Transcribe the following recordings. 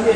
शांति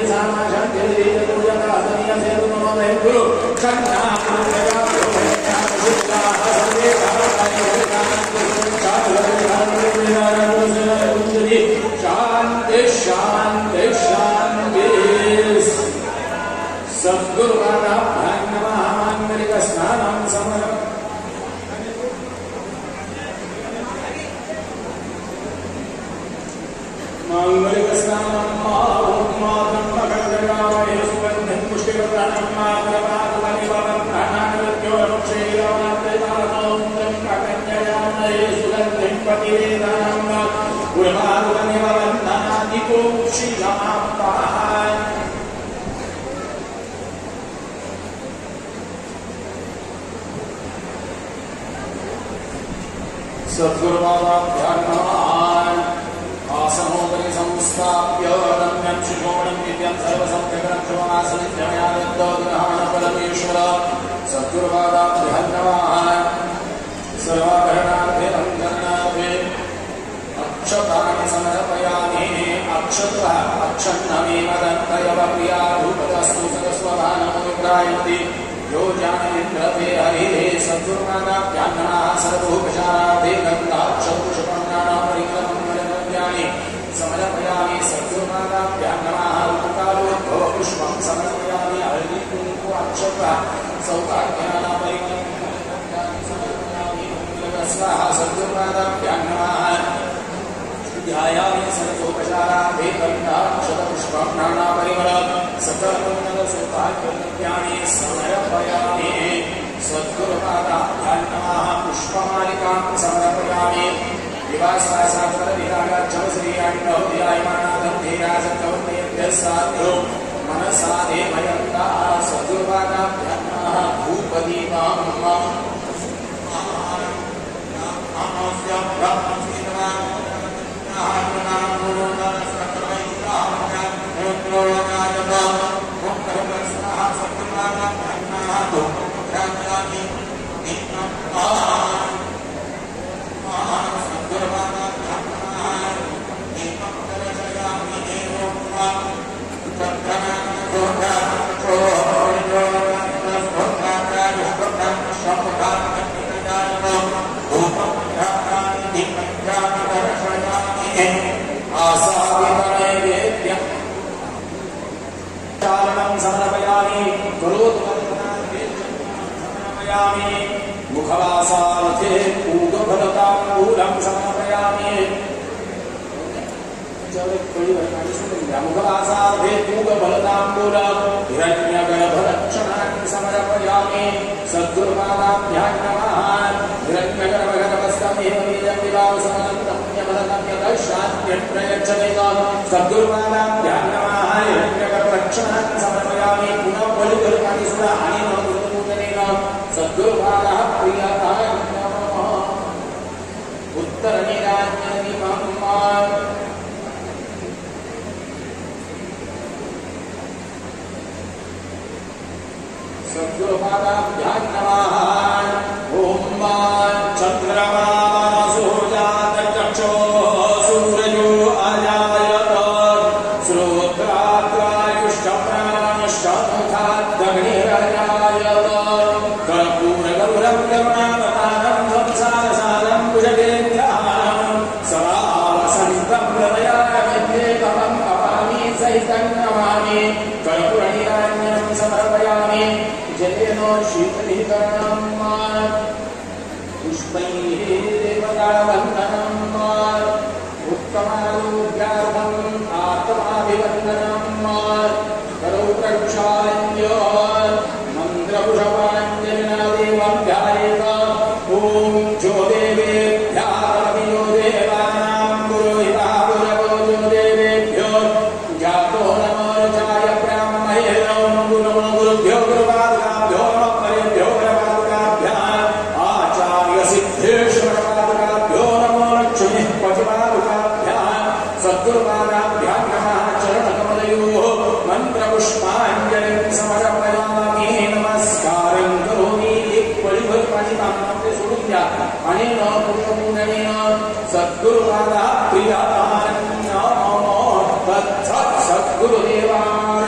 सद्गुरुदेवाय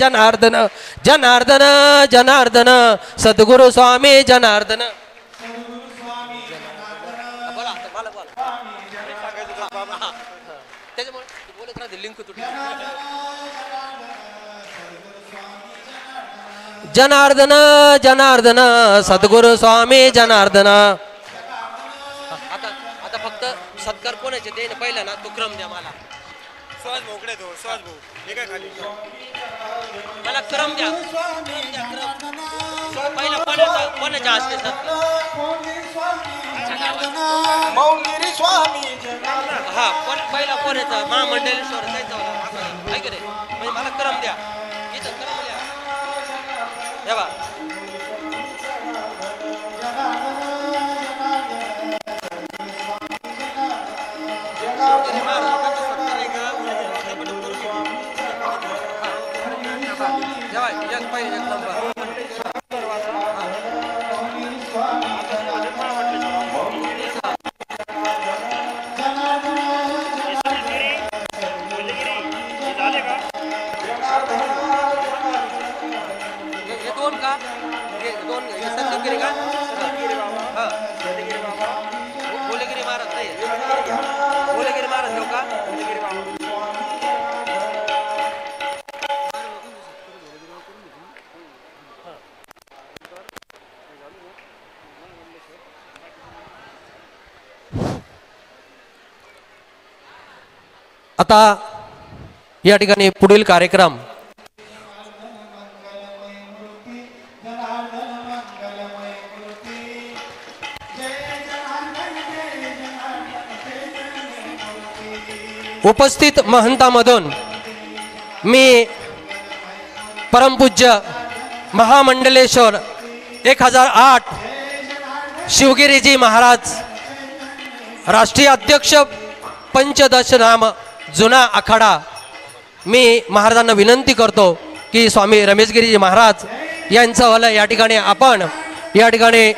जनार्दन जनार्दन जनार्दन सद्गुरु स्वामी जनार्दन. बोला मला बोला त्याच्यामुळे बोलत राहते लिंक तुटली. जनार्दन जनार्दन सद्गुरु स्वामी जनार्दन. आता आता फक्त सत्कार कोणाचे ते पहिला ना तो क्रम द्या मला. स्वाज मोकळे तो स्वाज भाऊ हे काय खाली मला क्रम द्या पहिला कोणाच्या असते मौगिरी स्वामी हा पहिला कोणाचा महामंडलेश्वर जायचं ऐक रे म्हणजे मला क्रम द्या इथं क्रम द्या देवा. आता या ठिकाणी पुढील कार्यक्रम उपस्थित महंतामधून मी परमपूज्य महामंडलेश्वर 1008 शिवगिरीजी महाराज राष्ट्रीय अध्यक्ष पंचदश नाम जुना आखाडा मी महाराजांना विनंती करतो की स्वामी रमेशगिरीजी महाराज यांचं वाला या ठिकाणी आपण या ठिकाणी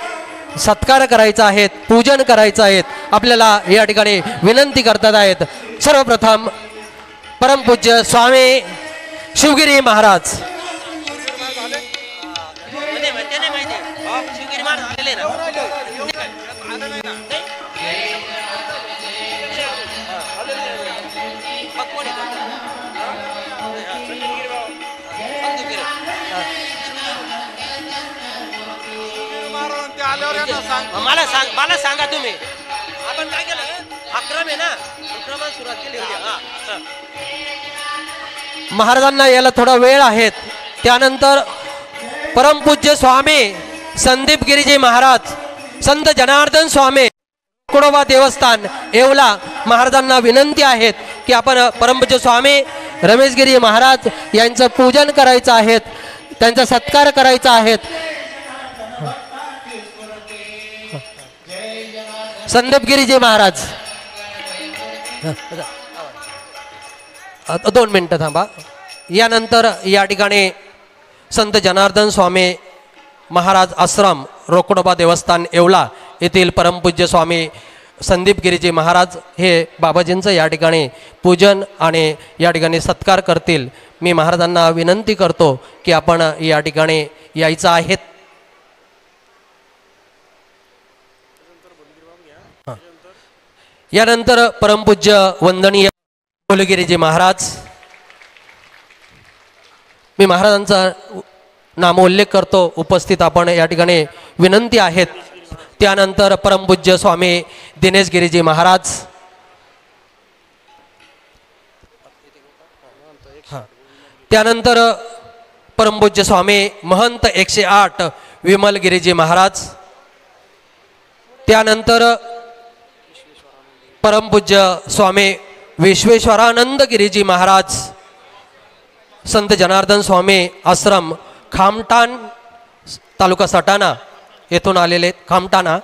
सत्कार करायचा आहे, पूजन करायचं आहे. आपल्याला या ठिकाणी विनंती करतात आहेत. सर्वप्रथम परमपूज्य स्वामी शिवगिरी महाराज मला सांगा तुम्ही आपण काय केलं अक्रम आहे ना अक्रमात सुरुवात केली होती. महाराजांना याला थोडा वेळ आहे. त्यानंतर परमपूज्य स्वामी संदीप गिरीजी महाराज संत जनार्दन स्वामी कुडोबा देवस्थान येवला महाराजांना विनंती आहेत की आपण परमपूज्य स्वामी रमेशगिरी महाराज यांचं पूजन करायचं आहे, त्यांचा सत्कार करायचा आहे. संदीपगिरीजी महाराज 2 मिनिटं थांबा. यानंतर या ठिकाणी संत जनार्दन स्वामी महाराज आश्रम रोकडोबा देवस्थान येवला येथील परमपूज्य स्वामी संदीपगिरीजी महाराज हे बाबाजींचं या ठिकाणी पूजन आणि या ठिकाणी सत्कार करतील. मी महाराजांना विनंती करतो की आपण या ठिकाणी यायचं आहे. यानंतर परमपूज्य वंदनीय बोलगिरीजी महाराज मी महाराजांचा नामोल्लेख करतो. उपस्थित आपण या ठिकाणी विनंती आहेत. त्यानंतर परमपूज्य स्वामी दिनेश गिरीजी महाराज त्यानंतर परमपूज्य स्वामी महंत 108 विमल गिरीजी महाराज त्यानंतर परमपूज्य स्वामी विश्वेश्वरानंद गिरीजी महाराज संत जनार्दन स्वामी आश्रम खामटान तालुका सटाणा येथून आलेले खामटाणा.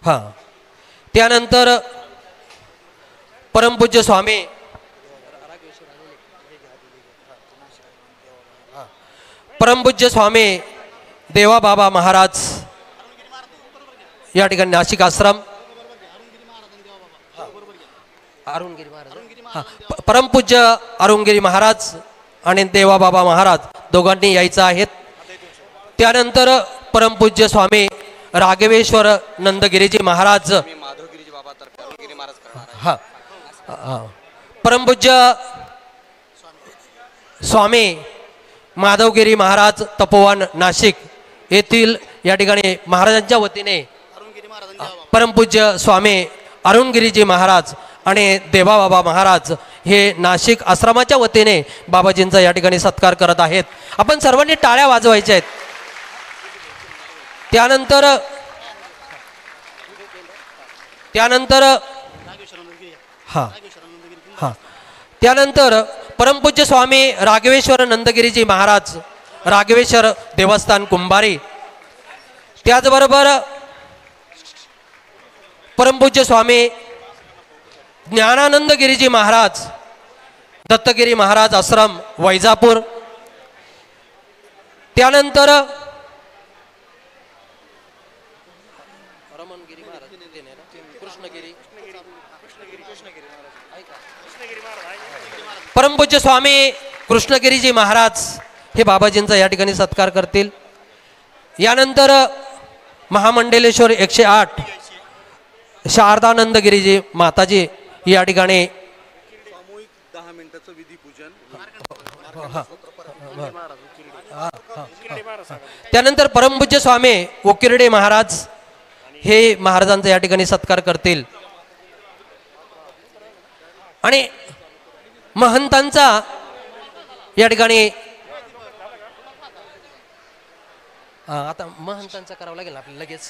हां त्यानंतर परमपूज्य स्वामी परमपूज्य स्वामी देवाबाबा महाराज या ठिकाणी नाशिक आश्रम अरुणगिरी महाराज हां परमपूज्य अरुणगिरी महाराज आणि देवाबाबा महाराज दोघांनी यायचं आहेत. त्यानंतर परमपूज्य स्वामी राघवेश्वर नंदगिरीजी महाराज माधवगिरीजी बाबा तर करुणगिरी महाराज करणार हा परमपूज्य स्वामी माधवगिरी महाराज तपोवन नाशिक येथील या ठिकाणी महाराजांच्या वतीने परमपूज्य स्वामी अरुणगिरीजी महाराज आणि देवाबाबा महाराज हे नाशिक आश्रमाच्या वतीने बाबाजींचा या ठिकाणी सत्कार करत आहेत. आपण सर्वांनी टाळ्या वाजवायच्या आहेत. त्यानंतर त्यानंतर परमपूज्य स्वामी राघवेश्वर नंदगिरीजी महाराज राघवेश्वर देवस्थान कुंभारी, त्याचबरोबर परमपूज्य स्वामी ज्ञानानंदगिरीजी महाराज दत्तगिरी महाराज आश्रम वैजापूर, त्यानंतर परमपूज्य स्वामी कृष्णगिरीजी महाराज हे बाबाजींचा या ठिकाणी सत्कार करतील. यानंतर महामंडलेश्वर 108 शारदानंदगिरीजी माताजी या ठिकाणी सामूहिक 10 मिनिटाचं विधी पूजन. त्यानंतर परमपूज्य स्वामी उकिरडे महाराज हे महाराजांचा या ठिकाणी सत्कार करतील. आणि महंतांचा या ठिकाणी आता महंतांचा करावं लागेल आपल्याला लगेच.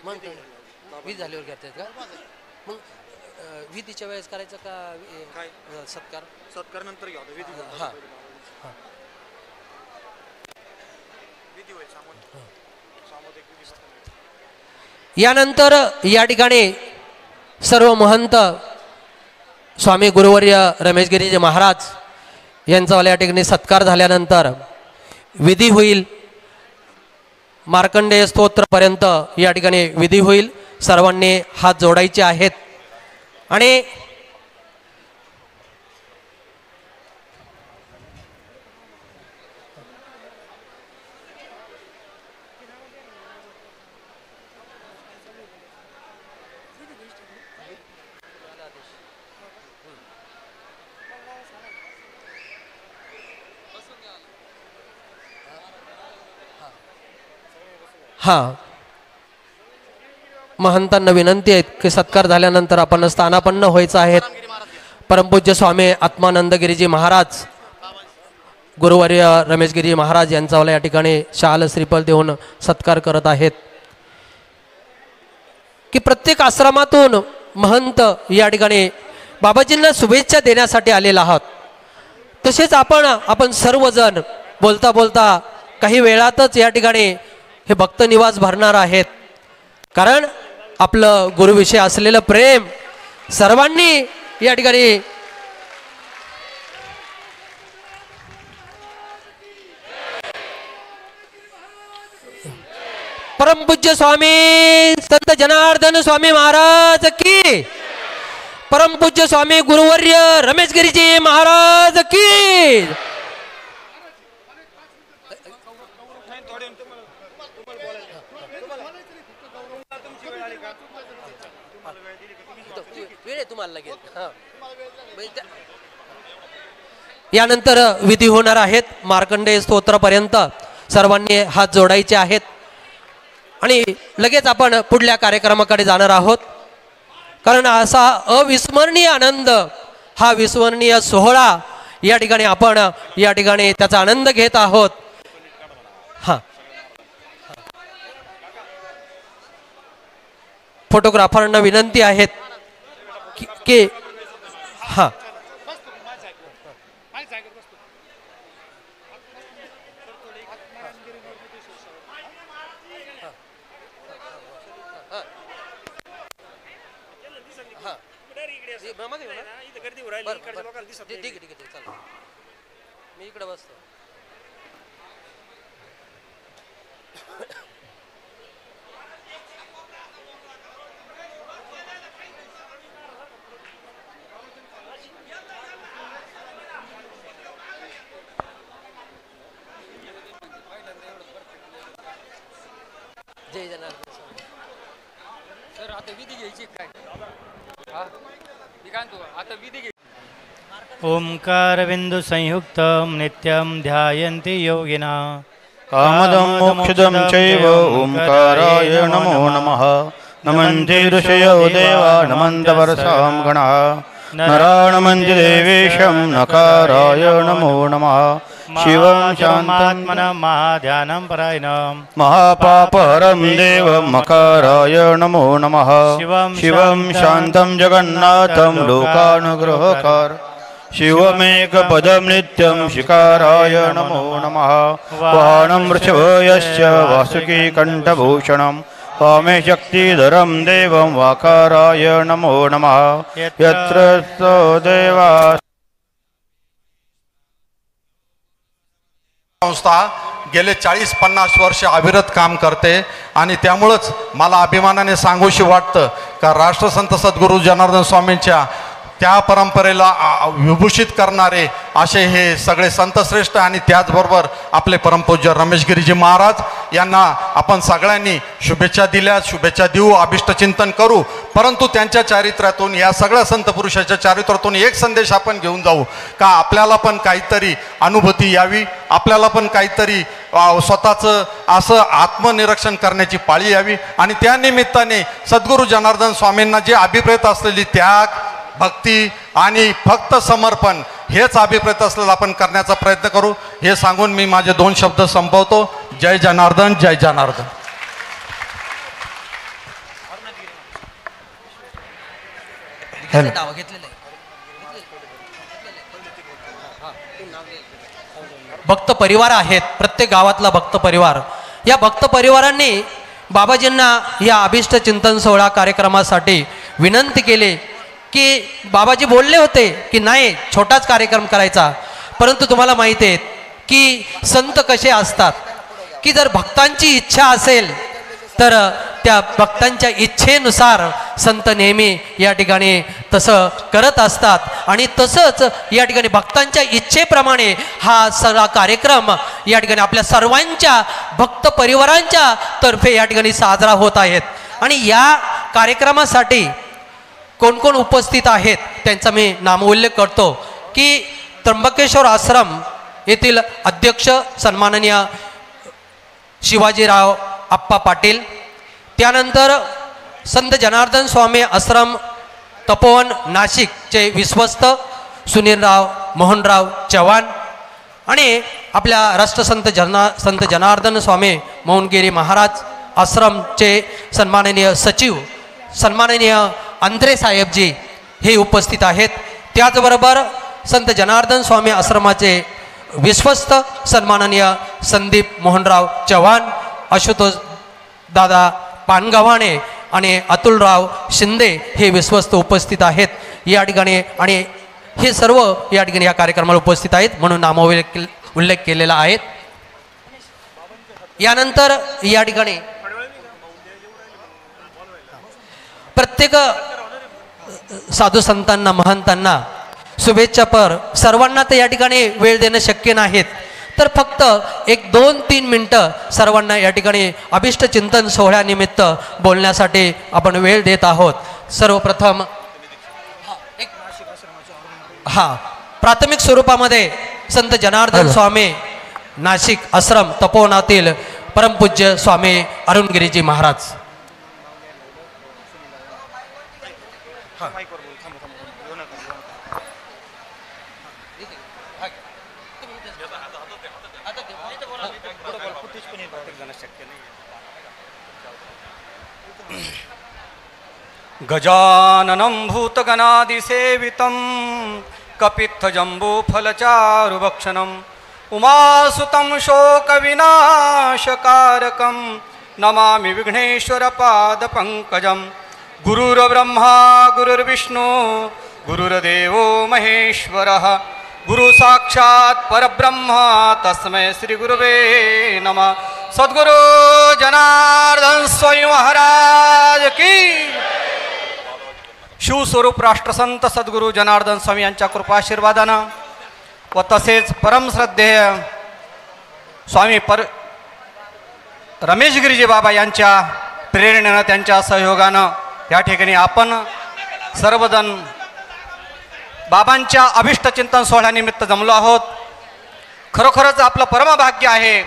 महंत विधी झाल्यावर करतात का? मग विधीच्या वेळेस करायचं का सत्कार? सत्कार नंतर घ्या विधी. हा विधी होईल सामुदायिक विधी. यानंतर या ठिकाणी सर्व महंत स्वामी गुरुवर्य रमेशगिरीजी महाराज यांचा या ठिकाणी सत्कार झाल्यानंतर विधी होईल. मार्कंडेय स्तोत्रपर्यंत या ठिकाणी विधी होईल. सर्वांनी हात जोडायचे आहेत. आणि महंतांना विनंती आहे की सत्कार झाल्यानंतर आपण स्थानापन्न व्हायचं आहे. परमपूज्य स्वामी आत्मानंदगिरीजी महाराज गुरुवर्य रमेशगिरी महाराज यांचा या ठिकाणी शाल श्रीफल देऊन सत्कार करत आहेत. की प्रत्येक आश्रमातून महंत या ठिकाणी बाबाजींना शुभेच्छा देण्यासाठी आलेला आहात. तसेच आपण सर्वजण बोलता बोलता काही वेळातच या ठिकाणी हे भक्त निवास भरणार आहेत. कारण आपलं गुरुविषयी असलेलं प्रेम सर्वांनी या ठिकाणी परमपूज्य स्वामी संत जनार्दन स्वामी महाराज की, परमपूज्य स्वामी गुरुवर्य रमेशगिरीजी महाराज की. यानंतर विधी होणार आहेत. मार्कंडेय स्तोत्रापर्यंत सर्वांनी हात जोडायचे आहेत आणि लगेच आपण पुढल्या कार्यक्रमाकडे जाणार आहोत. कारण असा अविस्मरणीय आनंद, हा विस्मरणीय सोहळा या ठिकाणी आपण या ठिकाणी त्याचा आनंद घेत आहोत. फोटोग्राफरांना विनंती आहेत की मी इकडे बसतो. ओंकारबिंदुसंयुक्तं नित्यं ध्यायन्ति योगिना कामदं मोक्षदं चैव ओंकाराय नमो नमः नमन्ते ऋषयो देवा नमन्त वर्षां गणः नराणमन्ति देवेशं नकाराय नमो नमः शिवं शान्तात्मनं महाध्यानं परायणं महापापहरं देवं मकाराय नमो नमः शिवं शान्तं जगन्नाथं लोकानुग्रहकार शिवमेकपदं नित्यं शिकाराय नमो नमः वाहनं वृषभयस्य वासुकी कण्ठभूषणं वामे शक्तिधरं देवं वाकाराय नमो नमः यत्र देवा संस्था गेले 40-50 वर्ष अविरत काम करते आणि त्यामुळंच मला अभिमानाने सांगूशी वाटतं का राष्ट्रसंत सद्गुरू जनार्दन स्वामींच्या त्या परंपरेला विभूषित करणारे असे हे सगळे संतश्रेष्ठ आणि त्याचबरोबर आपले परमपूज्य रमेश गिरीजी महाराज यांना आपण सगळ्यांनी शुभेच्छा दिल्या, शुभेच्छा देऊ, अभिष्टचिंतन करू. परंतु त्यांच्या चारित्र्यातून या सगळ्या संत पुरुषाच्या चारित्र्यातून एक संदेश आपण घेऊन जाऊ का आपल्याला पण काहीतरी अनुभूती यावी, आपल्याला पण काहीतरी स्वतःचं असं आत्मनिरीक्षण करण्याची पाळी यावी आणि त्या निमित्ताने सद्गुरू जनार्दन स्वामींना जे अभिप्रेत असलेली त्याग, भक्ती आणि फक्त समर्पण हेच अभिप्रेत असलेलं आपण करण्याचा प्रयत्न करू. हे सांगून मी माझे 2 शब्द संपवतो. जय जनार्दन, जय जनार्दन. भक्त परिवार आहेत, प्रत्येक गावातला भक्त परिवार. या भक्त परिवारांनी बाबाजींना या अभिष्ट चिंतन सोहळा कार्यक्रमासाठी विनंती केली की बाबाजी बोलले होते की नाही छोटाच कार्यक्रम करायचा, परंतु तुम्हाला माहिती आहे की संत कसे असतात की जर भक्तांची इच्छा असेल तर त्या भक्तांच्या इच्छेनुसार संत नेहमी या ठिकाणी तसं करत असतात आणि तसंच या ठिकाणी भक्तांच्या इच्छेप्रमाणे हा सगळा कार्यक्रम या ठिकाणी आपल्या सर्वांच्या भक्त परिवारांच्या तर्फे या ठिकाणी साजरा होत आहेत. आणि या कार्यक्रमासाठी कोण कोण उपस्थित आहेत त्यांचा मी नामोल्लेख करतो की त्र्यंबकेश्वर आश्रम येथील अध्यक्ष सन्माननीय शिवाजीराव आप्पा पाटील, त्यानंतर संत जनार्दन स्वामी आश्रम तपोवन नाशिकचे विश्वस्त सुनीलराव मोहनराव चव्हाण आणि आपल्या राष्ट्रसंत संत जनार्दन स्वामी मोहनगिरी महाराज आश्रमचे सन्माननीय सचिव सन्माननीय अंद्रे साहेबजी हे उपस्थित आहेत. त्याचबरोबर संत जनार्दन स्वामी आश्रमाचे विश्वस्त सन्माननीय संदीप मोहनराव चव्हाण, आशुतोष दादा पानगव्हाणे आणि अतुलराव शिंदे हे विश्वस्त उपस्थित आहेत या ठिकाणी आणि हे सर्व या ठिकाणी या कार्यक्रमाला उपस्थित आहेत म्हणून उल्लेख केलेला आहे. यानंतर या ठिकाणी प्रत्येक साधू संतांना महंतांना शुभेच्छापर सर्वांना तर या ठिकाणी वेळ देणं शक्य नाहीत, तर फक्त 1-2-3 मिनटं सर्वांना या ठिकाणी अभिष्ट चिंतन सोहळ्यानिमित्त बोलण्यासाठी आपण वेळ देत आहोत. सर्वप्रथम प्राथमिक स्वरूपामध्ये संत जनार्दन स्वामी नाशिक आश्रम तपोवनातील परमपूज्य स्वामी अरुणगिरीजी महाराज. गजाननं भूतगणादिसेवितं कपित्थजम्बूफलचारुभक्षणम् उमासुतं शोकविनाशकारकं नमामि विघ्नेश्वरपादपङ्कजं. गुरुर्ब्रह्मा गुरुर्विष्णु गुरुर्देवो महेश्वरः गुरुसाक्षात् परब्रह्म तस्मै श्रीगुरुवे नमः. सद्गुरु जनार्दन स्वामी महाराज की. शिवस्वरूप राष्ट्रसंत सद्गुरू जनार्दन स्वामी यांच्या कृपाशीर्वादानं व तसेच परमश्रद्धेय स्वामी रमेश गिरीजी बाबा यांच्या प्रेरणेनं त्यांच्या सहयोगानं या ठिकाणी आपण सर्वजण बाबांच्या अभिष्ट चिंतन सोहळ्यानिमित्त जमलो आहोत. खरोखरच आपलं परमभाग्य आहे.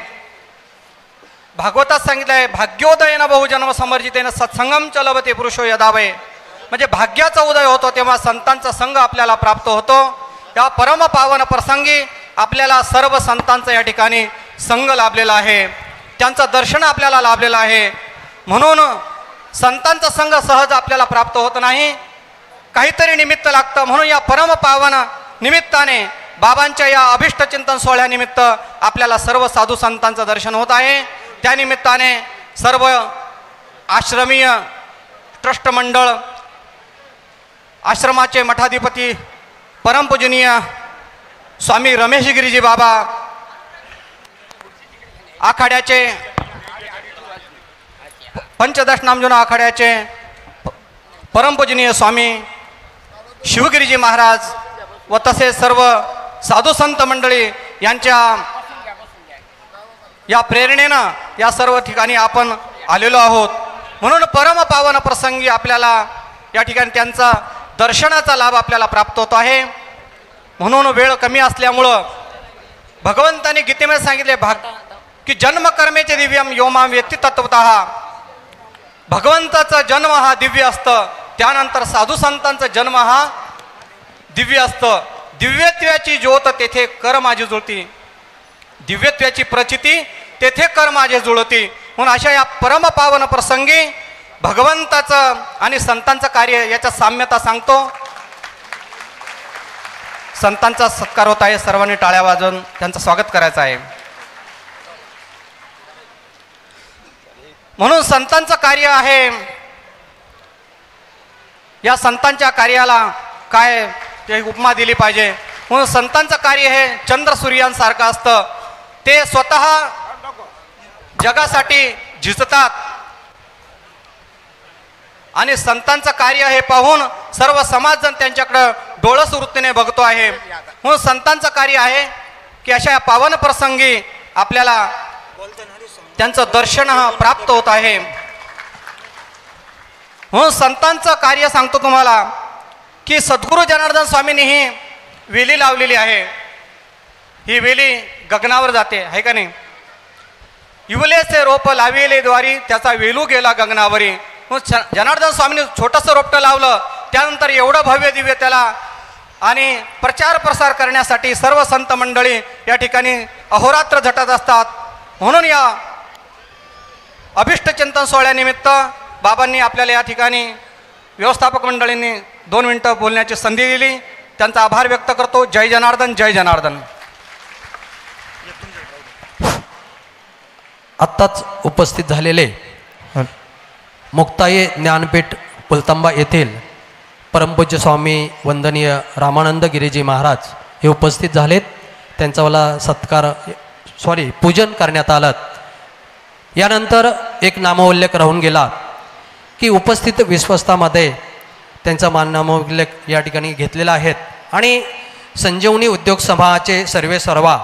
भागवतात सांगितलं आहे, भाग्योदयेन बहुजन्म समर्जितेन सत्संगम चलवते पुरुषो यदावय. म्हणजे भाग्याचा उदय होतो तेव्हा संतांचा संघ आपल्याला प्राप्त होतो. या परम पावन प्रसंगी आपल्याला सर्व संतांचा या ठिकाणी संघ लाभलेला आहे, त्यांचं दर्शन आपल्याला लाभलेलं आहे. म्हणून संतांचा संघ सहज आपल्याला प्राप्त होत नाही, काहीतरी निमित्त लागतं. म्हणून या परम पावन निमित्ताने बाबांच्या या अभिष्ट चिंतन सोहळ्यानिमित्त आपल्याला सर्व साधू संतांचं दर्शन होत आहे. त्यानिमित्ताने सर्व आश्रमीय ट्रस्ट मंडळ, आश्रमाचे मठाधिपती परमपूजनीय स्वामी रमेशगिरीजी बाबा, आखाड्याचे पंचदश नामजुन आखाड्याचे परमपूजनीय स्वामी शिवगिरीजी महाराज व तसेच सर्व साधू संत मंडळी यांच्या या प्रेरणेनं या सर्व ठिकाणी आपण आलेलो आहोत. म्हणून परम पावन प्रसंगी आपल्याला या ठिकाणी त्यांचा दर्शनाचा लाभ आपल्याला प्राप्त होतो आहे. म्हणून वेळ कमी असल्यामुळं भगवंताने गीतेमध्ये सांगितले की जन्मकर्मेचे दिव्यम योमाम व्यक्ती तत्वतः. भगवंताचा जन्म हा दिव्य असतं, त्यानंतर साधू संतांचा जन्म हा दिव्य असतं. दिव्यत्वाची ज्योत तेथे कर माझी जुळती, दिव्यत्वाची प्रचिती तेथे कर माझे जुळती. म्हणून अशा या परम पावन प्रसंगी भगवंताचं आणि संतांचं कार्य याच्या साम्यता सांगतो. संतांचा सत्कार होत आहे, सर्वांनी टाळ्या वाजवून त्यांचं स्वागत करायचं आहे. म्हणून संतांचं कार्य आहे, या संतांच्या कार्याला काय ते उपमा दिली पाहिजे. म्हणून संतांचं कार्य हे चंद्र सूर्यांसारखं असतं. ते स्वतः जगासाठी झिजतात आणि संतांचं कार्य हे पाहून सर्व समाजजन त्यांच्याकडं डोळस वृत्तीने बघतो आहे. म्हणून संतांचं कार्य आहे की अशा या पावन प्रसंगी आपल्याला त्यांचं दर्शन प्राप्त होत आहे. म्हणून संतांचं कार्य सांगतो तुम्हाला की सद्गुरू जनार्दन स्वामींनी ही वेली लावलेली आहे. ही वेली गगनावर जाते आहे का नाही. इवलेचे रोप लाविले द्वारी त्याचा वेलू गेला गगनावरी. जनार्दन स्वामींनी छोटंसं रोपटं लावलं, त्यानंतर एवढं भव्य दिव्य त्याला आणि प्रचार प्रसार करण्यासाठी सर्व संत मंडळी या ठिकाणी अहोरात्र झटत असतात. म्हणून या अभिष्ट चिंतन सोहळ्यानिमित्त बाबांनी आपल्याला या ठिकाणी व्यवस्थापक मंडळींनी 2 मिनिटं बोलण्याची संधी दिली, त्यांचा आभार व्यक्त करतो. जय जनार्दन, जय जनार्दन. आत्ताच उपस्थित झालेले मुक्ताई ज्ञानपीठ पुलतांबा येथील परमपूज्य स्वामी वंदनीय रामानंद गिरीजी महाराज हे उपस्थित झालेत. त्यांचा मला पूजन करण्यात आलं. यानंतर एक नामोल्लेख राहून गेला की उपस्थित विश्वस्तामध्ये त्यांचा नामोल्लेख या ठिकाणी घेतलेला आहेत. आणि संजीवनी उद्योग समूहाचे सर्वा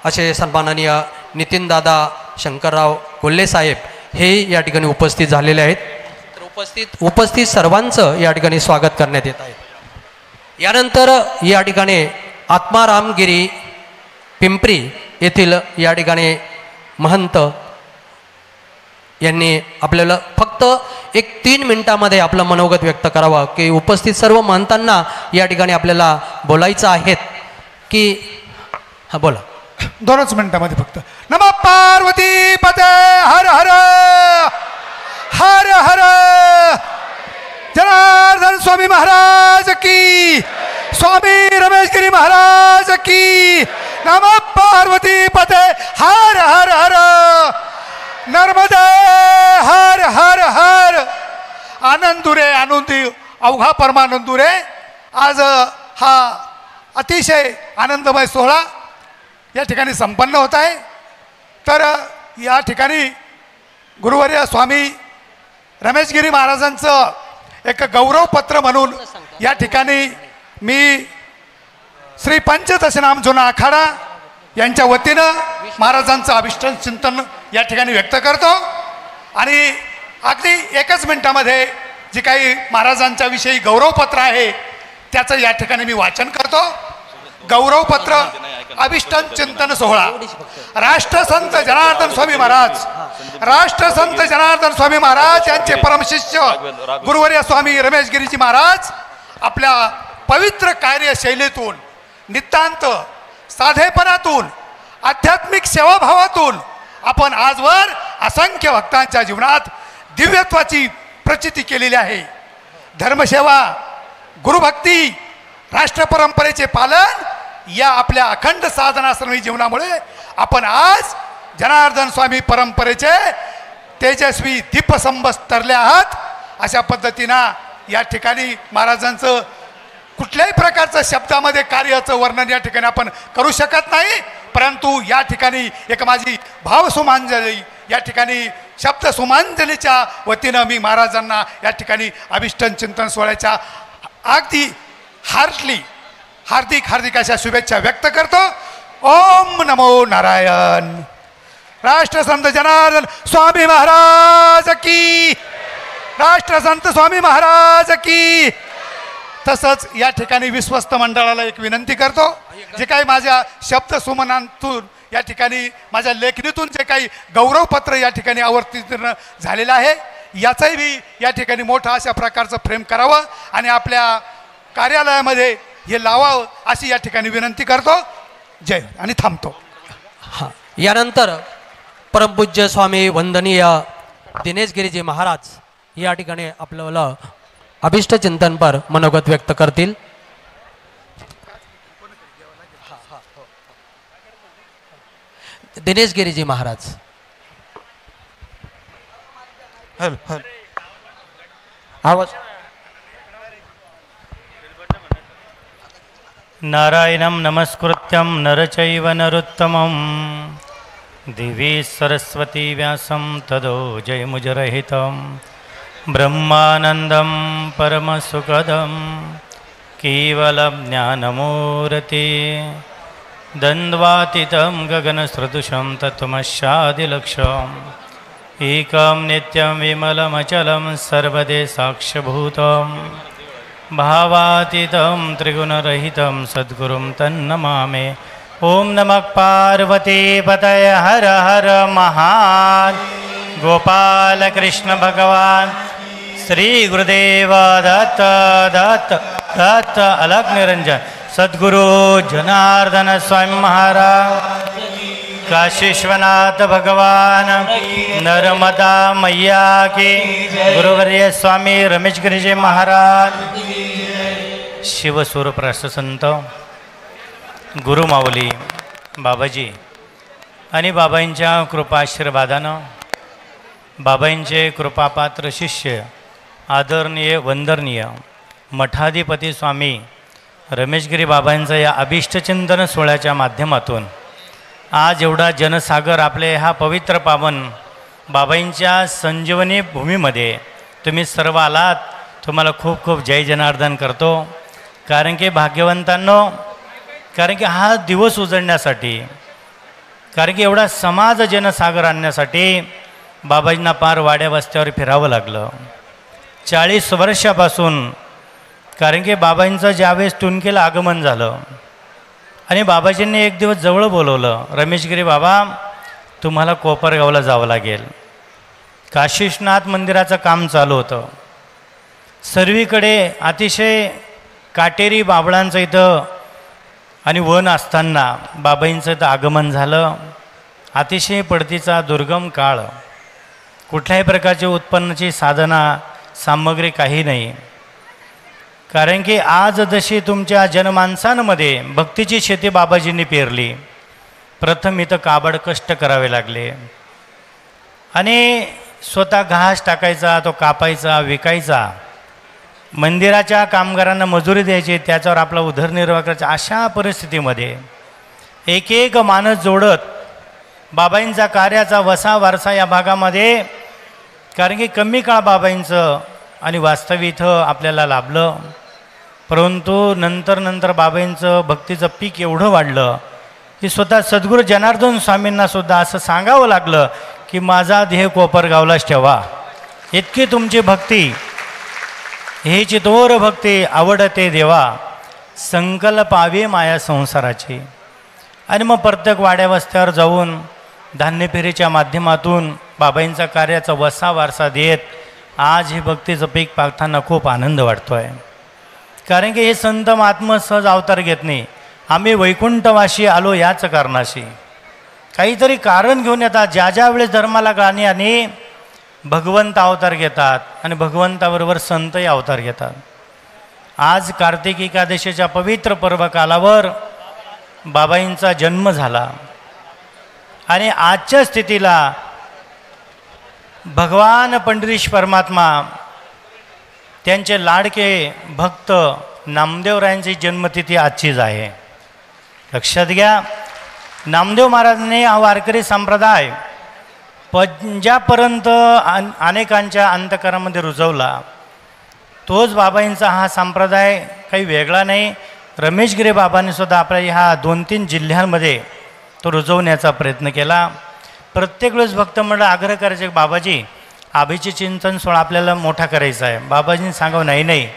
असे सन्माननीय नितीनदादा शंकरराव कोल्हे साहेब हे या ठिकाणी उपस्थित झालेले आहेत. तर उपस्थित सर्वांचं या ठिकाणी स्वागत करण्यात येत आहे. यानंतर या ठिकाणी आत्मारामगिरी पिंपरी येथील या ठिकाणी महंत यांनी आपल्याला फक्त एक 3 मिनिटामध्ये आपलं मनोगत व्यक्त करावं की उपस्थित सर्व महंतांना या ठिकाणी आपल्याला बोलायचं आहेत की हां बोला. 2च मिनिटामध्ये फक्त. नमः पार्वती पते हर हर हर हर. जनार्दन स्वामी महाराज की, स्वामी रमेशगिरी महाराज की. नमः पार्वती पते हर हर हर. नर्मदे हर हर हर. आनंदुरे आनंदी अवघा परमानंदुरे. आज हा अतिशय आनंदमय सोहळा या ठिकाणी संपन्न होत आहे. तर या ठिकाणी गुरुवर्य स्वामी रमेशगिरी महाराजांचं एक गौरवपत्र म्हणून या ठिकाणी मी श्री पंचदशनाम जुना आखाडा यांच्या वतीनं महाराजांचं अभिष्ट चिंतन या ठिकाणी व्यक्त करतो. आणि अगदी 1च मिनिटामध्ये जे काही महाराजांच्या विषयी गौरवपत्र आहे त्याचं या ठिकाणी मी वाचन करतो. गौरवपत्र अभिष्टन चिंतन सोहळा. राष्ट्रसंत जनार्दन स्वामी महाराज, राष्ट्रसंत जनार्दन स्वामी महाराज यांचे परमशिष्य गुरुवर्य स्वामी रमेश गिरीजी महाराज आपल्या पवित्र कार्यशैलीतून, नितांत साधेपणातून, आध्यात्मिक सेवाभावातून आपण आजवर असंख्य भक्तांच्या जीवनात दिव्यत्वाची प्रचिती केलेली आहे. धर्मसेवा, गुरुभक्ती, राष्ट्रपरंपरेचे पालन या आपल्या अखंड साधनाश्रमी जीवनामुळे आपण आज जनार्दन स्वामी परंपरेचे तेजस्वी दीपस्तंभ तरले आहात. अशा पद्धतीनं या ठिकाणी महाराजांचं कुठल्याही प्रकारचं शब्दामध्ये कार्याचं वर्णन या ठिकाणी आपण करू शकत नाही. परंतु या ठिकाणी एक माझी भावसुमांजली, या ठिकाणी शब्द सुमांजलीच्या वतीनं मी महाराजांना या ठिकाणी अभिष्टन चिंतन सोहळ्याच्या अगदी हार्दिक अशा शुभेच्छा व्यक्त करतो. ओम नमो नारायण. राष्ट्रसंत जनार्दन स्वामी महाराज की, राष्ट्रसंत स्वामी महाराज की. तसंच या ठिकाणी विश्वस्त मंडळाला एक विनंती करतो, जे काही माझ्या शब्द सुमनांतून या ठिकाणी माझ्या लेखणीतून जे काही गौरवपत्र या ठिकाणी आवर्तीत झालेलं आहे याचाही मी या ठिकाणी मोठा अशा प्रकारचं फ्रेम करावं आणि आपल्या कार्यालयामध्ये हे लावावं अशी या ठिकाणी विनंती करतो. जय आणि थांबतो. हां, यानंतर परमपूज्य स्वामी वंदनीय दिनेश गिरीजी महाराज या ठिकाणी आपल्याला अभिष्ट चिंतन पर मनोगत व्यक्त करतील. दिनेश गिरीजी महाराज. आवाज. नारायणं नमस्कृत्यं नरचैव नरोत्तमं दिवी सरस्वती व्यासं तदो जयमुजरहितं ब्रह्मानन्दं परमसुखदं केवलं ज्ञानमूर्ति द्वन्द्वातीतं गगनसदृशं तत्त्वमस्यादिलक्ष्यम् एकं नित्यं विमलमचलं सर्वदे साक्ष्यभूतं भावातीतं त्रिगुणरहितं सद्गुरुं तन्नमामि. ओम नमः पार्वती पतय हर हर महान. गोपाल कृष्ण भगवान श्री गुरुदेव दत्त दत्त दत्त अलग निरंजन सद्गुरु जनार्दन स्वामी महाराज, काशीश्वनाथ भगवान, नर्मदा मैया की, गुरुवर्य स्वामी रमेश गिरीजी महाराज, शिवस्वरूप राष्ट्रसंत गुरुमाऊली बाबाजी आणि बाबांच्या कृपाशीर्वादानं बाबांचे कृपापात्र शिष्य आदरणीय वंदनीय मठाधिपती स्वामी रमेशगिरी बाबांचा या अभिष्टचिंतन सोहळ्याच्या माध्यमातून आज एवढा जनसागर आपले हा पवित्र पावन बाबांच्या संजीवनी भूमीमध्ये तुम्ही सर्व आलात. तुम्हाला खूप खूप जय जनार्दन करतो. कारण की भाग्यवंतांनो, कारण की हा दिवस उजळण्यासाठी, कारण की एवढा समाज जनसागर आणण्यासाठी बाबाजींना पार वाड्या वस्त्यावर फिरावं लागलं 40 वर्षापासून. कारण की बाबांचं ज्यावेळेस टुनकेला आगमन झालं आणि बाबाजींनी एक दिवस जवळ बोलवलं, रमेशगिरी बाबा तुम्हाला कोपरगावला जावं लागेल. काशीनाथ मंदिराचं काम चालू होतं. सर्वीकडे अतिशय काटेरी बाबळांचं इथं आणि वन असताना बाबांचं इथं आगमन झालं. अतिशय पडतीचा दुर्गम काळ, कुठल्याही प्रकारची उत्पन्नाची साधना सामग्री काही नाही. कारण की आज जशी तुमच्या जनमानसांमध्ये भक्तीची शेती बाबाजींनी पेरली, प्रथम इथं काबड कष्ट करावे लागले आणि स्वतः घास टाकायचा, तो कापायचा, विकायचा, मंदिराच्या कामगारांना मजुरी द्यायची, त्याच्यावर आपला उदरनिर्वाह करायचा. अशा परिस्थितीमध्ये एक एक माणूस जोडत बाबांचा कार्याचा वसा वारसा या भागामध्ये, कारण की कमी काळ बाबांचं आणि वास्तव इथं आपल्याला लाभलं. परंतु नंतर बाबांचं भक्तीचं पीक एवढं वाढलं की स्वतः सद्गुरू जनार्दन स्वामींनासुद्धा असं सांगावं लागलं की माझा ध्येय कोपरगावलाच ठेवा. इतकी तुमची भक्ती हे चितोर भक्ती आवडते देवा, संकल्पावे माया संसाराची. आणि मग प्रत्येक वाड्या वस्त्यावर जाऊन धान्यफेरीच्या माध्यमातून बाबांचा कार्याचा वसा वारसा देत आज हे भक्तीचं पीक पाहताना खूप आनंद वाटतो आहे. कारण की हे संत महात्मा सहज अवतार घेत नाही. आम्ही वैकुंठवाशी आलो याच कारणाशी काहीतरी कारण घेऊन येतात. ज्या ज्या वेळेस धर्माला गाणी आणि भगवंत अवतार घेतात आणि भगवंताबरोबर संतही अवतार घेतात. आज कार्तिक एकादशीच्या पवित्र पर्वकालावर बाबांचा जन्म झाला आणि आजच्या स्थितीला भगवान पंढरीश परमात्मा त्यांचे लाडके भक्त नामदेवरायांची जन्मतिथी आजचीच आहे. लक्षात घ्या, नामदेव महाराजांनी हा वारकरी संप्रदाय पंजाबपर्यंत अनेकांच्या अंतकरामध्ये रुजवला. तोच बाबांचा हा संप्रदाय काही वेगळा नाही. रमेशगिरी बाबांनी सुद्धा आपल्या ह्या 2-3 जिल्ह्यांमध्ये तो रुजवण्याचा प्रयत्न केला. प्रत्येक वेळेस भक्त मंडळ आग्रह करायचे, बाबाजी आभीचे चिंतन सोहळा आपल्याला मोठा करायचा आहे. बाबाजींनी सांगावं, नाही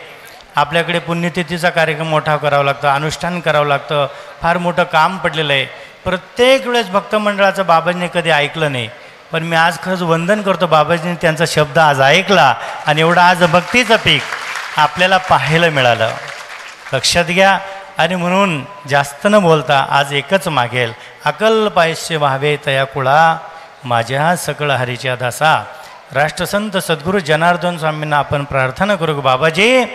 आपल्याकडे पुण्यतिथीचा कार्यक्रम मोठा करावा लागतो, अनुष्ठान करावं लागतं, फार मोठं काम पडलेलं आहे. प्रत्येक वेळेस भक्त मंडळाचं बाबाजींनी कधी ऐकलं नाही. पण मी आज खरंच वंदन करतो, बाबाजींनी त्यांचा शब्द आज ऐकला आणि एवढं आज भक्तीचं पीक आपल्याला पाहायला मिळालं. लक्षात घ्या. आणि म्हणून जास्त न बोलता आज एकच मागेल, अकल्पायस्य व्हावे तया कुळा, माझ्या सकळ हरीच्या दासा. राष्ट्रसंत सद्गुरू जनार्दन स्वामींना आपण प्रार्थना करू की बाबाजी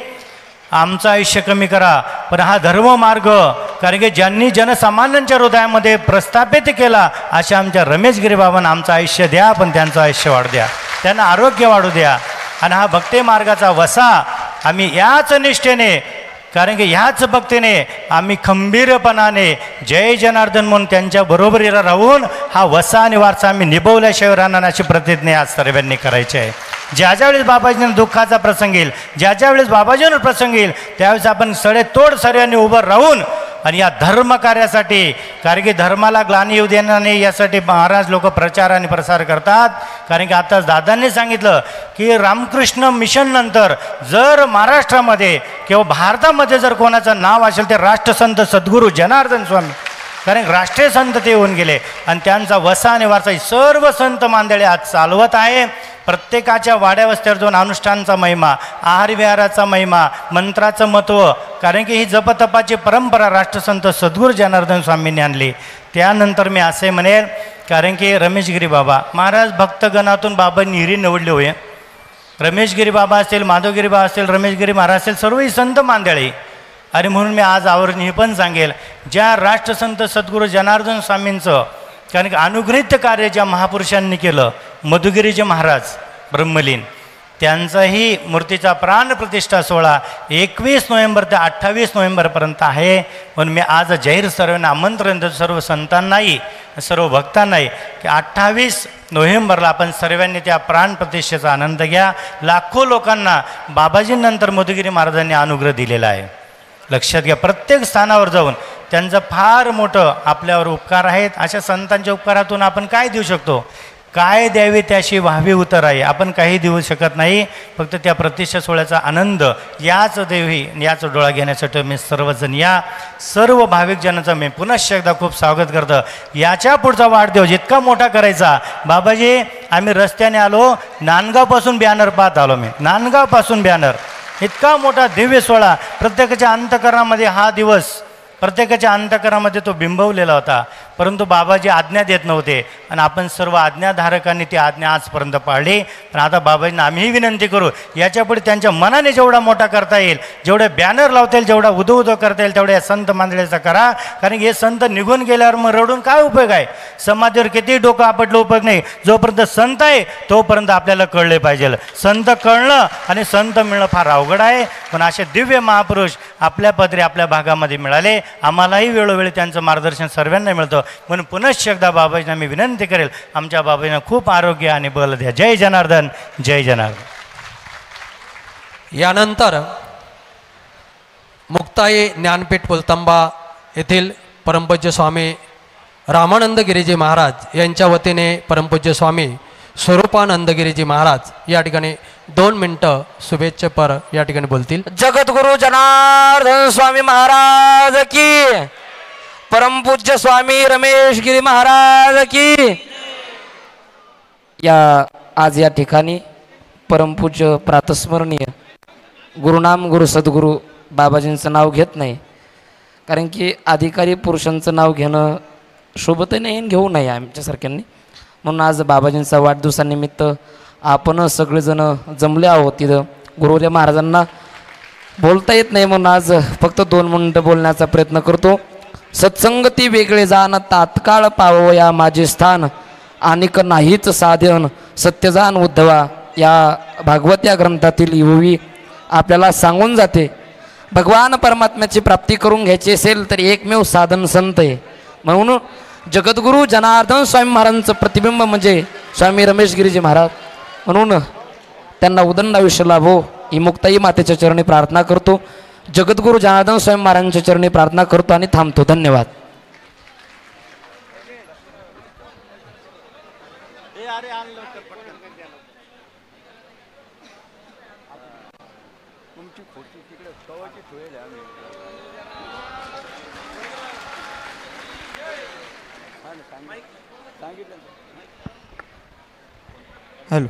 आमचं आयुष्य कमी करा, पण हा धर्ममार्ग कारण की ज्यांनी जनसामान्यांच्या हृदयामध्ये प्रस्थापित केला अशा आमच्या रमेशगिरी बाबांना आमचं आयुष्य द्या, पण त्यांचं आयुष्य वाढू द्या, त्यांना आरोग्य वाढू द्या. आणि हा भक्ती मार्गाचा वसा आम्ही याच निष्ठेने, कारण की ह्याच भक्तीने आम्ही खंबीरपणाने जय जनार्दन म्हणून त्यांच्या बरोबरीला राहून हा वसा आणि वारसा आम्ही निभवल्याशिवाय राहणार अशी प्रतिज्ञा आज सर्वांनी करायची आहे. ज्या ज्यावेळेस बाबाजींना दुःखाचा प्रसंग येईल, ज्या ज्यावेळेस बाबाजींवर प्रसंग येईल, त्यावेळेस आपण सडेतोड सर्वांनी उभं राहून आणि या धर्म कार्यासाठी, कारण की धर्माला ग्लानी येऊ देणार नाही यासाठी महाराज लोक प्रचार आणि प्रसार करतात. कारण की आताच दादांनी सांगितलं की रामकृष्ण मिशन नंतर जर महाराष्ट्रामध्ये किंवा भारतामध्ये जर कोणाचं नाव असेल ते राष्ट्रसंत सद्गुरू जनार्दन स्वामी, कारण राष्ट्रीय संत ते होऊन गेले आणि त्यांचा वसा आणि वारसा सर्व संत मांदळे आज चालवत आहे. प्रत्येकाच्या वाड्या वस्त्यावर जाऊन अनुष्ठानचा महिमा, आहार विहाराचा महिमा, मंत्राचं महत्त्व, कारण की ही जपतपाची परंपरा राष्ट्रसंत सद्गुरू जनार्दन स्वामींनी आणली. त्यानंतर मी असे म्हणेल, कारण की रमेशगिरी बाबा महाराज भक्तगणातून बाबांनी हिरी निवडले होय. रमेशगिरी बाबा असतील, माधवगिरी बाबा असतील, रमेशगिरी महाराज असतील, सर्वही संत मांदळे. आणि म्हणून मी आज आवर्जून हे पण सांगेल, ज्या राष्ट्रसंत सद्गुरू जनार्दन स्वामींचं कारण की अनुग्रहित कार्य ज्या महापुरुषांनी केलं, मधुगिरीचे महाराज ब्रह्मलीन, त्यांचाही मूर्तीचा प्राणप्रतिष्ठा सोहळा 21 नोव्हेंबर ते 28 नोव्हेंबरपर्यंत आहे. म्हणून मी आज जाहीर सर्वांना आमंत्रण देतो, सर्व संतांनाही सर्व भक्तांनाही, की 28 नोव्हेंबरला आपण सर्वांनी त्या प्राणप्रतिष्ठेचा आनंद घ्या. लाखो लोकांना बाबाजींनंतर मधुगिरी महाराजांनी अनुग्रह दिलेला आहे. लक्षात घ्या, प्रत्येक स्थानावर जाऊन त्यांचं फार मोठं आपल्यावर उपकार आहेत. अशा संतांच्या उपकारातून आपण काय देऊ शकतो? काय द्यावे त्याशी व्हावी उतर आहे. आपण काही देऊ शकत नाही, फक्त त्या प्रतिष्ठा सोहळ्याचा आनंद याच देवी याच डोळा घेण्यासाठी मी सर्वजण या सर्व भाविक जनांचं मी पुनश्च एकदा खूप स्वागत करतो. याच्या पुढचा वाढदिवस इतका मोठा करायचा. बाबाजी आम्ही रस्त्याने आलो, नांदगावपासून बॅनर पाहत आलो मी, नांदगावपासून बॅनर, इतका मोठा दिव्य सोहळा. प्रत्येकाच्या अंतकरणामध्ये हा दिवस, प्रत्येकाच्या अंतकरणामध्ये तो बिंबवलेला होता. परंतु बाबाजी आज्ञा देत नव्हते आणि आपण सर्व आज्ञाधारकांनी ती आज्ञा आजपर्यंत पाळली. पण आता बाबाजींना आम्हीही विनंती करू, याच्यापुढे त्यांच्या मनाने जेवढा मोठा करता येईल, जेवढे बॅनर लावता येईल, जेवढा उदो उदो करता येईल, तेवढ्या संत मांदळ्याचा करा. कारण हे संत निघून गेल्यावर मग रडून काय उपयोग आहे? समाजावर किती डोकं आपटलं उपयोग नाही. जोपर्यंत संत आहे तोपर्यंत आपल्याला कळले पाहिजे. संत कळणं आणि संत मिळणं फार अवघड आहे. पण असे दिव्य महापुरुष आपल्या पदरी आपल्या भागामध्ये मिळाले. आम्हालाही वेळोवेळी त्यांचं मार्गदर्शन सर्वांना मिळतं. म्हणून पुनश्च एकदा बाबाजींना मी विनंती करेल, आमच्या बाबाजींना खूप आरोग्य आणि बल द्या. जय जनार्दन, जय जनार्दन. यानंतर मुक्ताई ज्ञानपीठ पुलतंबा येथील परमपूज्य स्वामी रामानंद गिरीजी महाराज यांच्या वतीने परमपूज्य स्वामी स्वरूपानंद गिरीजी महाराज या ठिकाणी 2 मिनिटं शुभेच्छापर या ठिकाणी बोलतील. जगद्गुरु जनार्दन स्वामी महाराज की, परमपूज्य स्वामी रमेश गिरी महाराज की. आज या ठिकाणी परमपूज्य प्रातस्मरणीय गुरुनाम गुरु सद्गुरू बाबाजींचं नाव घेत नाही, कारण की अधिकारी पुरुषांचं नाव घेणं शोभत नाही, घेऊ नये आमच्यासारख्यांनी. म्हणून आज बाबाजींचा वाढदिवसानिमित्त आपण सगळेजण जमले आहोत. तिथं गुरुदेव महाराजांना बोलता येत नाही, म्हणून आज फक्त 2 मिनिटं बोलण्याचा प्रयत्न करतो. सत्संगती वेगळे जाण तात्काळ पावया माझे स्थान, अनिक नाहीच साधन सत्यजान उद्धवा. या भागवत या ग्रंथातील युवी आपल्याला सांगून जाते, भगवान परमात्म्याची प्राप्ती करून घ्यायची असेल तर एकमेव साधन संत आहे. म्हणून जगद्गुरू जनार्दन स्वामी महाराजांचं प्रतिबिंब म्हणजे स्वामी रमेश गिरीजी महाराज. म्हणून त्यांना उदंड आयुष्य लाभो ही मुक्ताई मातेच्या चरणी प्रार्थना करतो. जगद्गुरू जनार्दन स्वामी महाराजांच्या चरणी प्रार्थना करतो आणि थांबतो. धन्यवाद. हॅलो.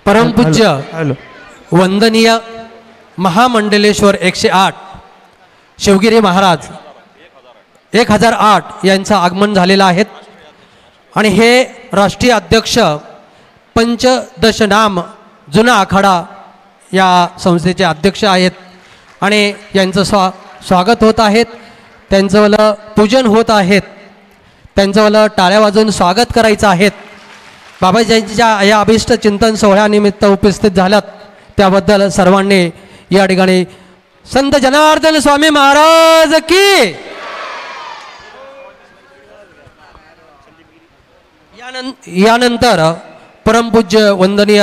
परमपूज्य हॅलो. वंदनीय महामंडलेश्वर 108 शिवगिरी महाराज 1008 यांचं आगमन झालेलं आहे. आणि हे राष्ट्रीय अध्यक्ष पंचदशनाम जुना आखाडा या संस्थेचे अध्यक्ष आहेत आणि यांचं स्वागत होत आहेत. त्यांचं वालं पूजन होत आहेत. त्यांचं वालं टाळ्या वाजवून स्वागत करायचं आहेत. बाबाजींच्या या अभिष्ट चिंतन सोहळ्यानिमित्त उपस्थित झाल्यात त्याबद्दल सर्वांनी या ठिकाणी संत जनार्दन स्वामी महाराज की. यानंतर परमपूज्य वंदनीय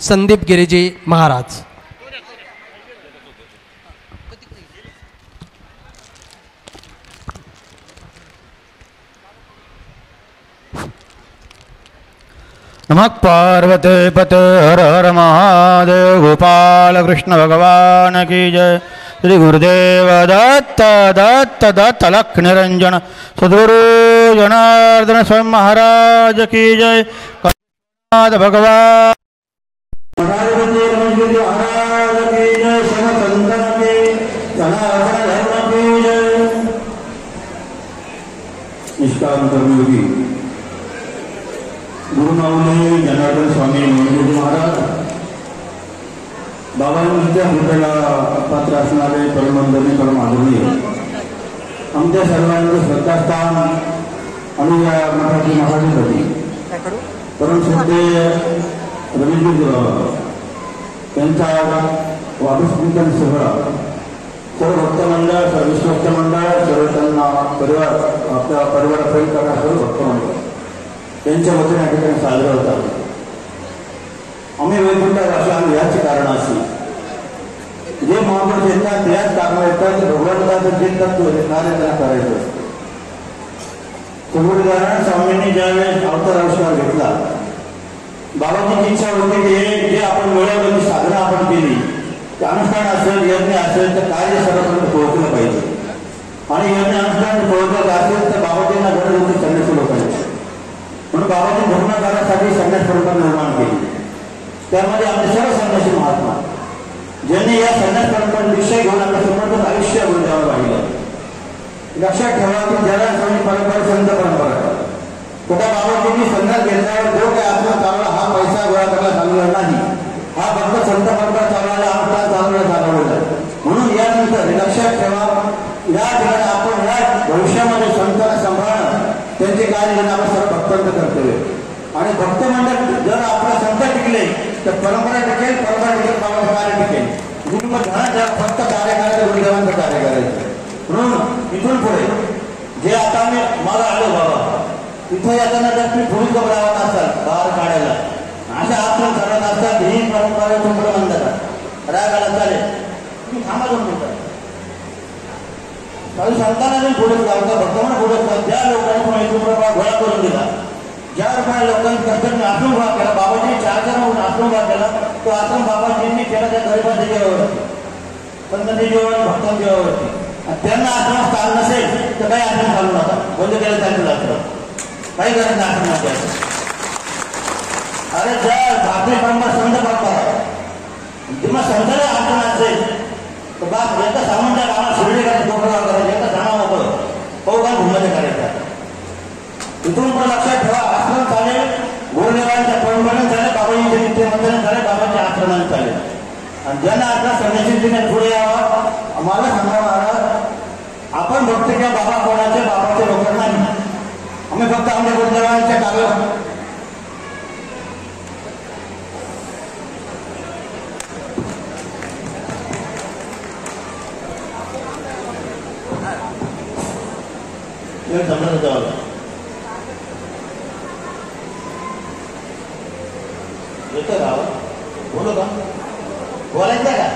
संदीप गिरीजी महाराज. नमः पार्वते पते हर हर महादेव. गोपाल कृष्ण भगवान की जय. श्री गुरुदेव दत्त दत्त दत्त लख निरंजन सद्गुरु जनार्दन स्वामी महाराज की जय. भगवान निष्काम कर्मयोगी गुरुमाऊली जनार्दन स्वामी मंदिर महाराज, बाबांच्या हृदयाला पात्र असणारे परमवंदनीय परम आदरणीय आमच्या सर्वांचं श्रद्धास्थान आणि या मराठी महाराजांसाठी परमश्रद्धेय रवींद्र बाबा त्यांचा वाढदिवस सोहळा सर्व भक्तमंडळ, सर्व विश्वस्त मंडळ, सर्व त्यांना परिवार आपल्या परिवारासहित सर्व भक्तमंडळ त्यांच्या वतीने या ठिकाणी साजरा होता. आम्ही वैकुंठात आम्ही याचे कारण असे जे महापुरुष येतात त्याच कारण येतात भगवंताचं जे तत्व कार्य त्यांना करायचं असतं. उदाहरण स्वामींनी ज्यावेळेस अवतार आविष्कार घेतला, बाबाजीची इच्छा होती की जे आपण मिळवलं ती साधना आपण केली, ते अनुष्ठान असेल, यज्ञ असेल तर कार्य सर्वपर्यंत पोहोचलं पाहिजे. आणि यज्ञ अनुष्ठान पोहोचलं असेल तर बाबाजींना गरज होती संन्यासी लोकांची. म्हणून बाबाजी धर्मकारासाठी संन्यास परंपरा निर्माण केली. त्यामध्ये आमचे सर्व संन्यासी महात्मा ज्यांनी या संन्यास परंपरा विषय घेऊन आपल्या समर्पित आयुष्य गुंजावर वाहिलं. लक्षात ठेवा की ज्याला स्वामी परंपरा संत परंपरा कुठे बाबाजींनी संन्यास घेतल्यावर जो काही आपला चालवला हा पैसा गोळा करायला चालवला नाही, हा फक्त संत परंपरा चालवायला अनुष्ठान चालवण्याला चालवलेला. म्हणून यानंतर लक्षात ठेवा या ठिकाणी आपण या भविष्यामध्ये संतांना सांभाळणं त्यांचे कार्य घेणं आपण सर्व भक्तांचं कर्तव्य. आणि भक्त मंडळ जर आपला संत टिकले तर परंपरा टिकेल, परंपरा टिकेल बाबाचं कार्य टिकेल. गुरुम धनाच्या फक्त कार्य करायचं, गुरुदेवांचं कार्य करायचं. म्हणून इथून पुढे जे आता मी मला आलो बाबा इथं येताना जर तुम्ही पुरुष घबरावत असाल बाहेर काढायला अशा आत्म करत असतात ही परंपरा तुमचं बंद करा. रागाला चालेल तुम्ही थांबा 2 मिनिटं. काही संतांना पुढे जातात भक्तांना पुढे असतात ज्या लोकांनी पण 1 रुपया गोळा करून दिला, ज्या रुपया लोकांनी कष्टाने आश्रम उभा केला, बाबाजींनी 4 जण आश्रम उभा केला, तो आश्रम बाबाजींनी केला त्या गरिबांच्या जीवावरती, संतांच्या जीवावर, भक्तांच्या जीवावरती. आणि त्यांना आश्रम स्थान नसेल तर काही आश्रम चालू नका, बंद केलं चालू आश्रम, काही गरज नाही आश्रमाची. अरे ज्या भारतीय परंपरा संत परंपरा आहे, जेव्हा संतांना आश्रम असेल तर बाप एका सामान्य गावात शिर्डी करायचं, डोकं करायचं, एका जाणं होतं पौकान घुममध्ये करायचं. इथून पण लक्षात ठेवा, आश्रम चालेल, गुरुदेवांच्या परंपरेने चालेल, बाबाजींच्या नित्यमंत्राने चालेल, बाबांच्या आश्रमाने चालेल. आणि ज्यांना आता संन्यासीने पुढे यावं, आम्हाला सांगा महाराज, आपण भक्त किंवा बाबा कोणाचे, बाबाचे लोक नाही, आम्ही फक्त आमच्या गुरुदेवांच्या कार्य समजत जावं. येतं का बोलू का, बोलायचं का,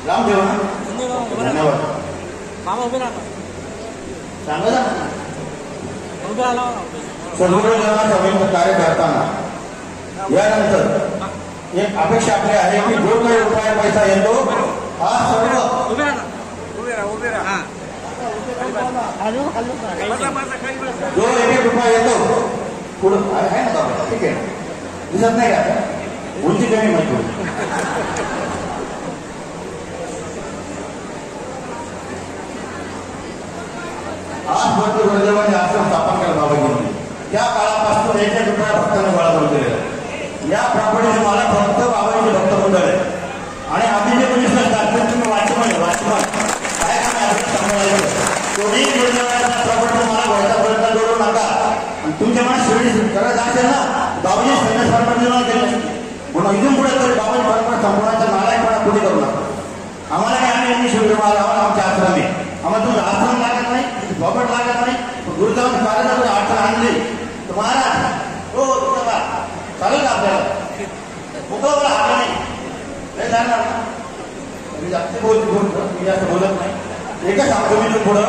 लांब ठेवू ना. धन्यवाद. सांगा ना. सद्गुरू स्वामींचं कार्य करताना यानंतर एक अपेक्षा आपली आहे की जो काही रुपया पैसा येतो हा सर्व जो 1 रुपया येतो पुढं आहे ना बाबा, ठीक आहे, दिसत नाही का, उंची कमी म्हणतो. आज भक्त गुरुदेवांनी आश्रम स्थापन केला बाबाजींनी, त्या काळापासून 1 रुपया भक्तांना गोळा करून दिलेला. या प्रॉपर्टीचे मला फक्त बाबाजीचे भक्त मंडळ आहे. आणि आम्ही जे कोणी असतात तुम्ही वाचमान काय काम आहे सांभाळायचं. कोणी गुरुदेवांच्या प्रॉपर्टी मला गोळ्यापर्यंत जोडू नका. आणि तुमच्या मनात शिर्डी करायचं असेल ना, बाबाजी संन्यास परंपरा केली म्हणून इथून पुढे तरी बाबाजी परंपरा संपवण्याचा नालायकपणा पुढे करू नका. आम्हाला काय आम्ही शिर्डी मला आमच्या आश्रम आहे, आम्हाला तुझं आश्रम लागत नाही, प्रॉपर्ट लागत नाही. गुरुदेवांच्या कार्यात अडचण आणली तर महाराज हो तुझा चालेल का आपल्याला, मोकळं मला हात नाही जाणार. मी जास्त बोलतो, मी जास्त बोलत नाही. एकच सांगतो मी पुढं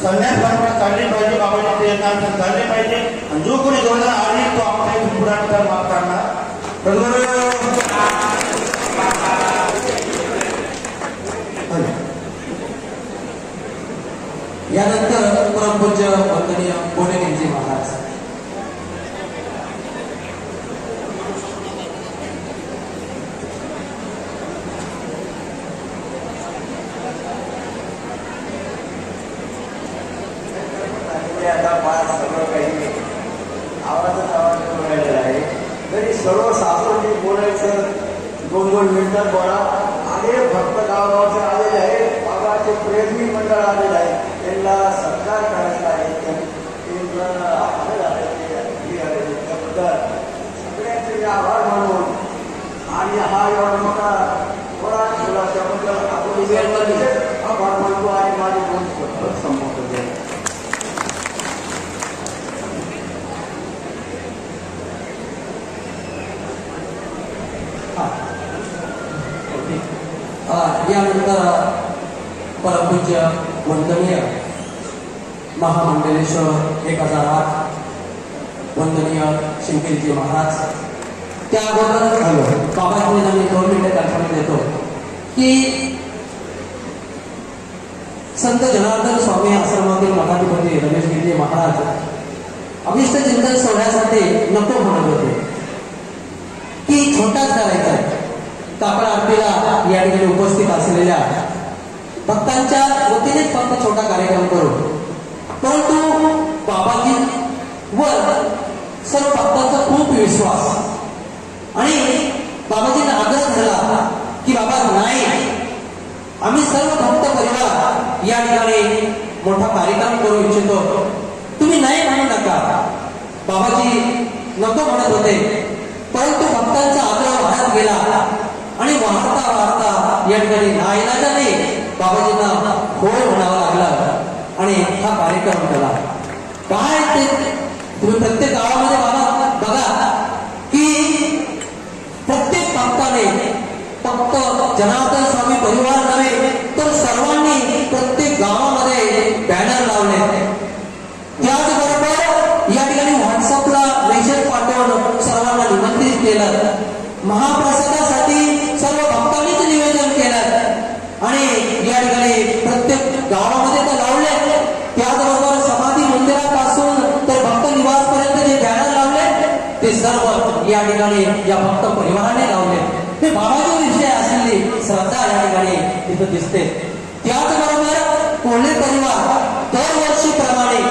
संन्यास परंपरा चालली पाहिजे, बाबाजी ते एकांतर चालले पाहिजे. आणि जो कोणी जोडला आली तो आपल्या इथून पुढे माफ करणार. यानंतर परमपूज्य वंदनीय बोडेगिरीजी महाराज. आता फार सगळं काही आवाजच आवाज बोलायला आहे. तरी सर्व शास्त्री बोलायचं 2-2 मिनिटात बोला. अनेक भक्त गावाचे आलेले आहेत, बाबाचे प्रेमी मंडळ आलेले आहे, त्यांना सत्कार करायचा आहे. सगळ्यांचे आभार मानून आणि हा एवढा मोठा बरा ठेवला त्याबद्दल आपण आभार मानतो आणि माझे दोन संपवतो. यानंतर परमपूज्य वंदनीय महामंडलेश्वर 1008 वंदनीय शिंकेजी महाराज. त्या अगोदर बाबाजींनी आम्ही 2 मिनिटं कल्पना देतो की संत जनार्दन स्वामी आश्रमातील मठाधिपती रमेशगिरीजी महाराज अभिष्ट चिंतन सोहळ्यासाठी नको म्हणत होते की छोटाच करायचा आहे. काकड आरतीला या ठिकाणी उपस्थित असलेल्या भक्तांच्या वतीने फक्त छोटा कार्यक्रम करू, परंतु बाबाजींवर सर्व भक्तांचा खूप विश्वास आणि बाबाजींना आग्रह झाला की बाबा नाही, आम्ही सर्व भक्त परिवार या ठिकाणी मोठा कार्यक्रम करू इच्छितो, तुम्ही नाही म्हणू नका. बाबाजी नको म्हणत होते, परंतु भक्तांचा आग्रह वाढत गेला आणि वाढता वाढता या ठिकाणी नाईलाजाने बाबाजींना होय म्हणावं लागलं आणि हा कार्यक्रम केला. काय ते तुम्ही प्रत्येक गावामध्ये बाबा बघा की प्रत्येक भक्ताने फक्त जनार्दन स्वामी परिवार नव्हे तर सर्वांनी बोर्ड या ठिकाणी या भक्त परिवाराने लावले. ते बाबाजी विषयी असलेली श्रद्धा या ठिकाणी तिथं दिसते. त्याचबरोबर कोल्हे परिवार दरवर्षीप्रमाणे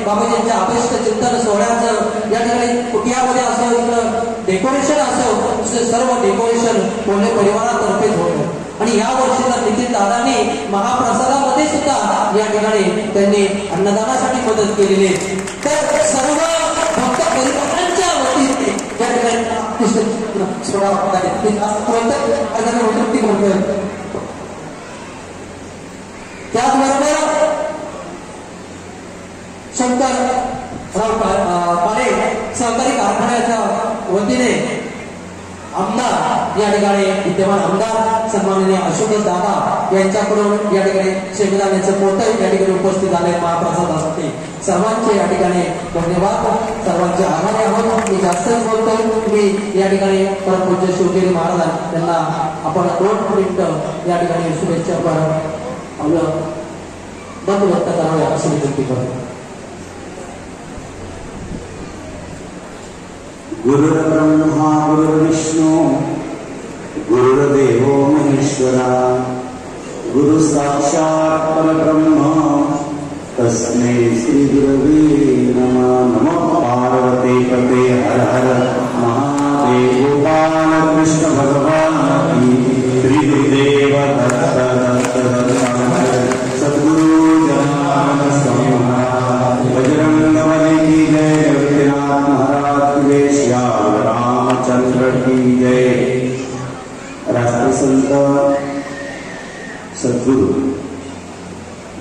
बाबाजींच्या अभिष्ट चिंतन सोहळ्याचं या ठिकाणी कुटियामध्ये असो, इकडं डेकोरेशन असो, सर्व डेकोरेशन कोल्हे परिवारातर्फे होतं. आणि या वर्षी तर नितीन दादांनी महाप्रसादामध्ये सुद्धा या ठिकाणी त्यांनी अन्नदानासाठी मदत केलेली आहे. तर सर्व भक्त परिवारांच्या वतीने या ठिकाणी सोहळा त्याचबरोबर शंकरराव पारे सहकारी कारखान्याच्या वतीने आमदार या ठिकाणी विद्यमान आमदार सन्माननीय अशोक दादा यांच्याकडून या ठिकाणी शेंगदाण्याचं पोतं या ठिकाणी उपस्थित झाले महाप्रसादासाठी. सर्वांचे या ठिकाणी धन्यवाद, सर्वांचे आभारी आहोत. मी जास्तच बोलतो. मी या ठिकाणी परमपूज्य शिवगिरी महाराज यांना आपण 2 मिनिट या ठिकाणी शुभेच्छा आपलं मत व्यक्त करावे अशी विनंती करतो. गुरुर्ब्रह्मा गुरुर्विष्णू गुरुर्देवो महेश्वरा गुरु साक्षात् परब्रह्म तस्मै श्री गुरवे नमः. नमः पार्वती पते हर हर महादेव. गोपाल कृष्ण भगवान की श्री गुरुदेव दत्त सद्गुरु जनार्दन स्वामी महाराज बजरंगबली की जय. जगन्नाथ महाराज की जय. श्याम रामचंद्र की जय. राष्ट्रसंत सद्गुरु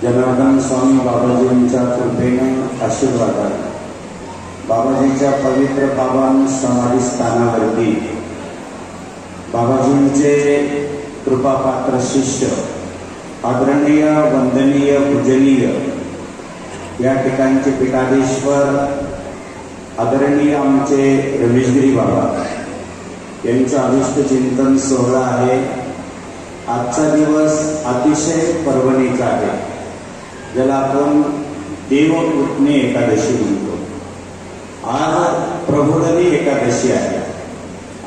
जनार्दन स्वामी बाबाजींच्या कृपेनं आशीर्वादाने बाबाजीच्या पवित्र पावन समाधी स्थानावरती बाबाजींचे कृपापात्र शिष्य आदरणीय वंदनीय पूजनीय या ठिकाणचे पीठाधीश्वर आदरणीय आमचे रमेशगिरी बाबा यांचा अभिष्ट चिंतन सोहळा आहे. आजचा दिवस अतिशय पर्वणीचा आहे, ज्याला आपण देवपुतणी एकादशी म्हणतो. आज प्रबोधनी एकादशी आहे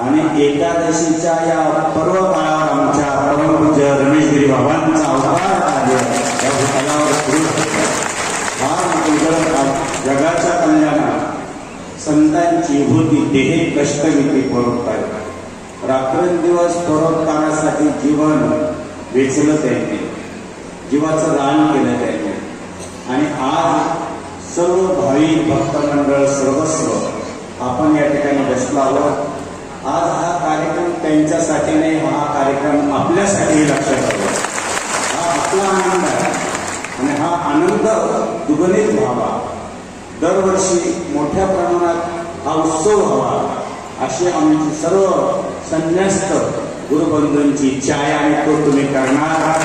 आणि एकादशीच्या या पर्व काळावर आमच्या परमपूज्य रमेशगिरी बाबांचा अवतार आहे. या भूतलावर जगाच्या कल्याणात संतांची भूती देहे कष्टगती परोपकार रात्रंदिवस परोपकारासाठी जीवन वेचलं त्यांनी, जीवाचं दान केलं त्यांनी. आणि आज सर्व भाविक भक्तमंडळ सर्वस्व आपण या ठिकाणी बसलो आहोत. आज हा कार्यक्रम त्यांच्यासाठी नाही, हा कार्यक्रम आपल्यासाठी लक्षात आलो. हा आपला आनंद आहे आणि हा आनंद दुगणित व्हावा. दरवर्षी मोठ्या प्रमाणात हा उत्सव व्हावा अशी आमची सर्व संन्यस्त गुरुबंधूंची इच्छा आहे आणि तो तुम्ही करणार आहात.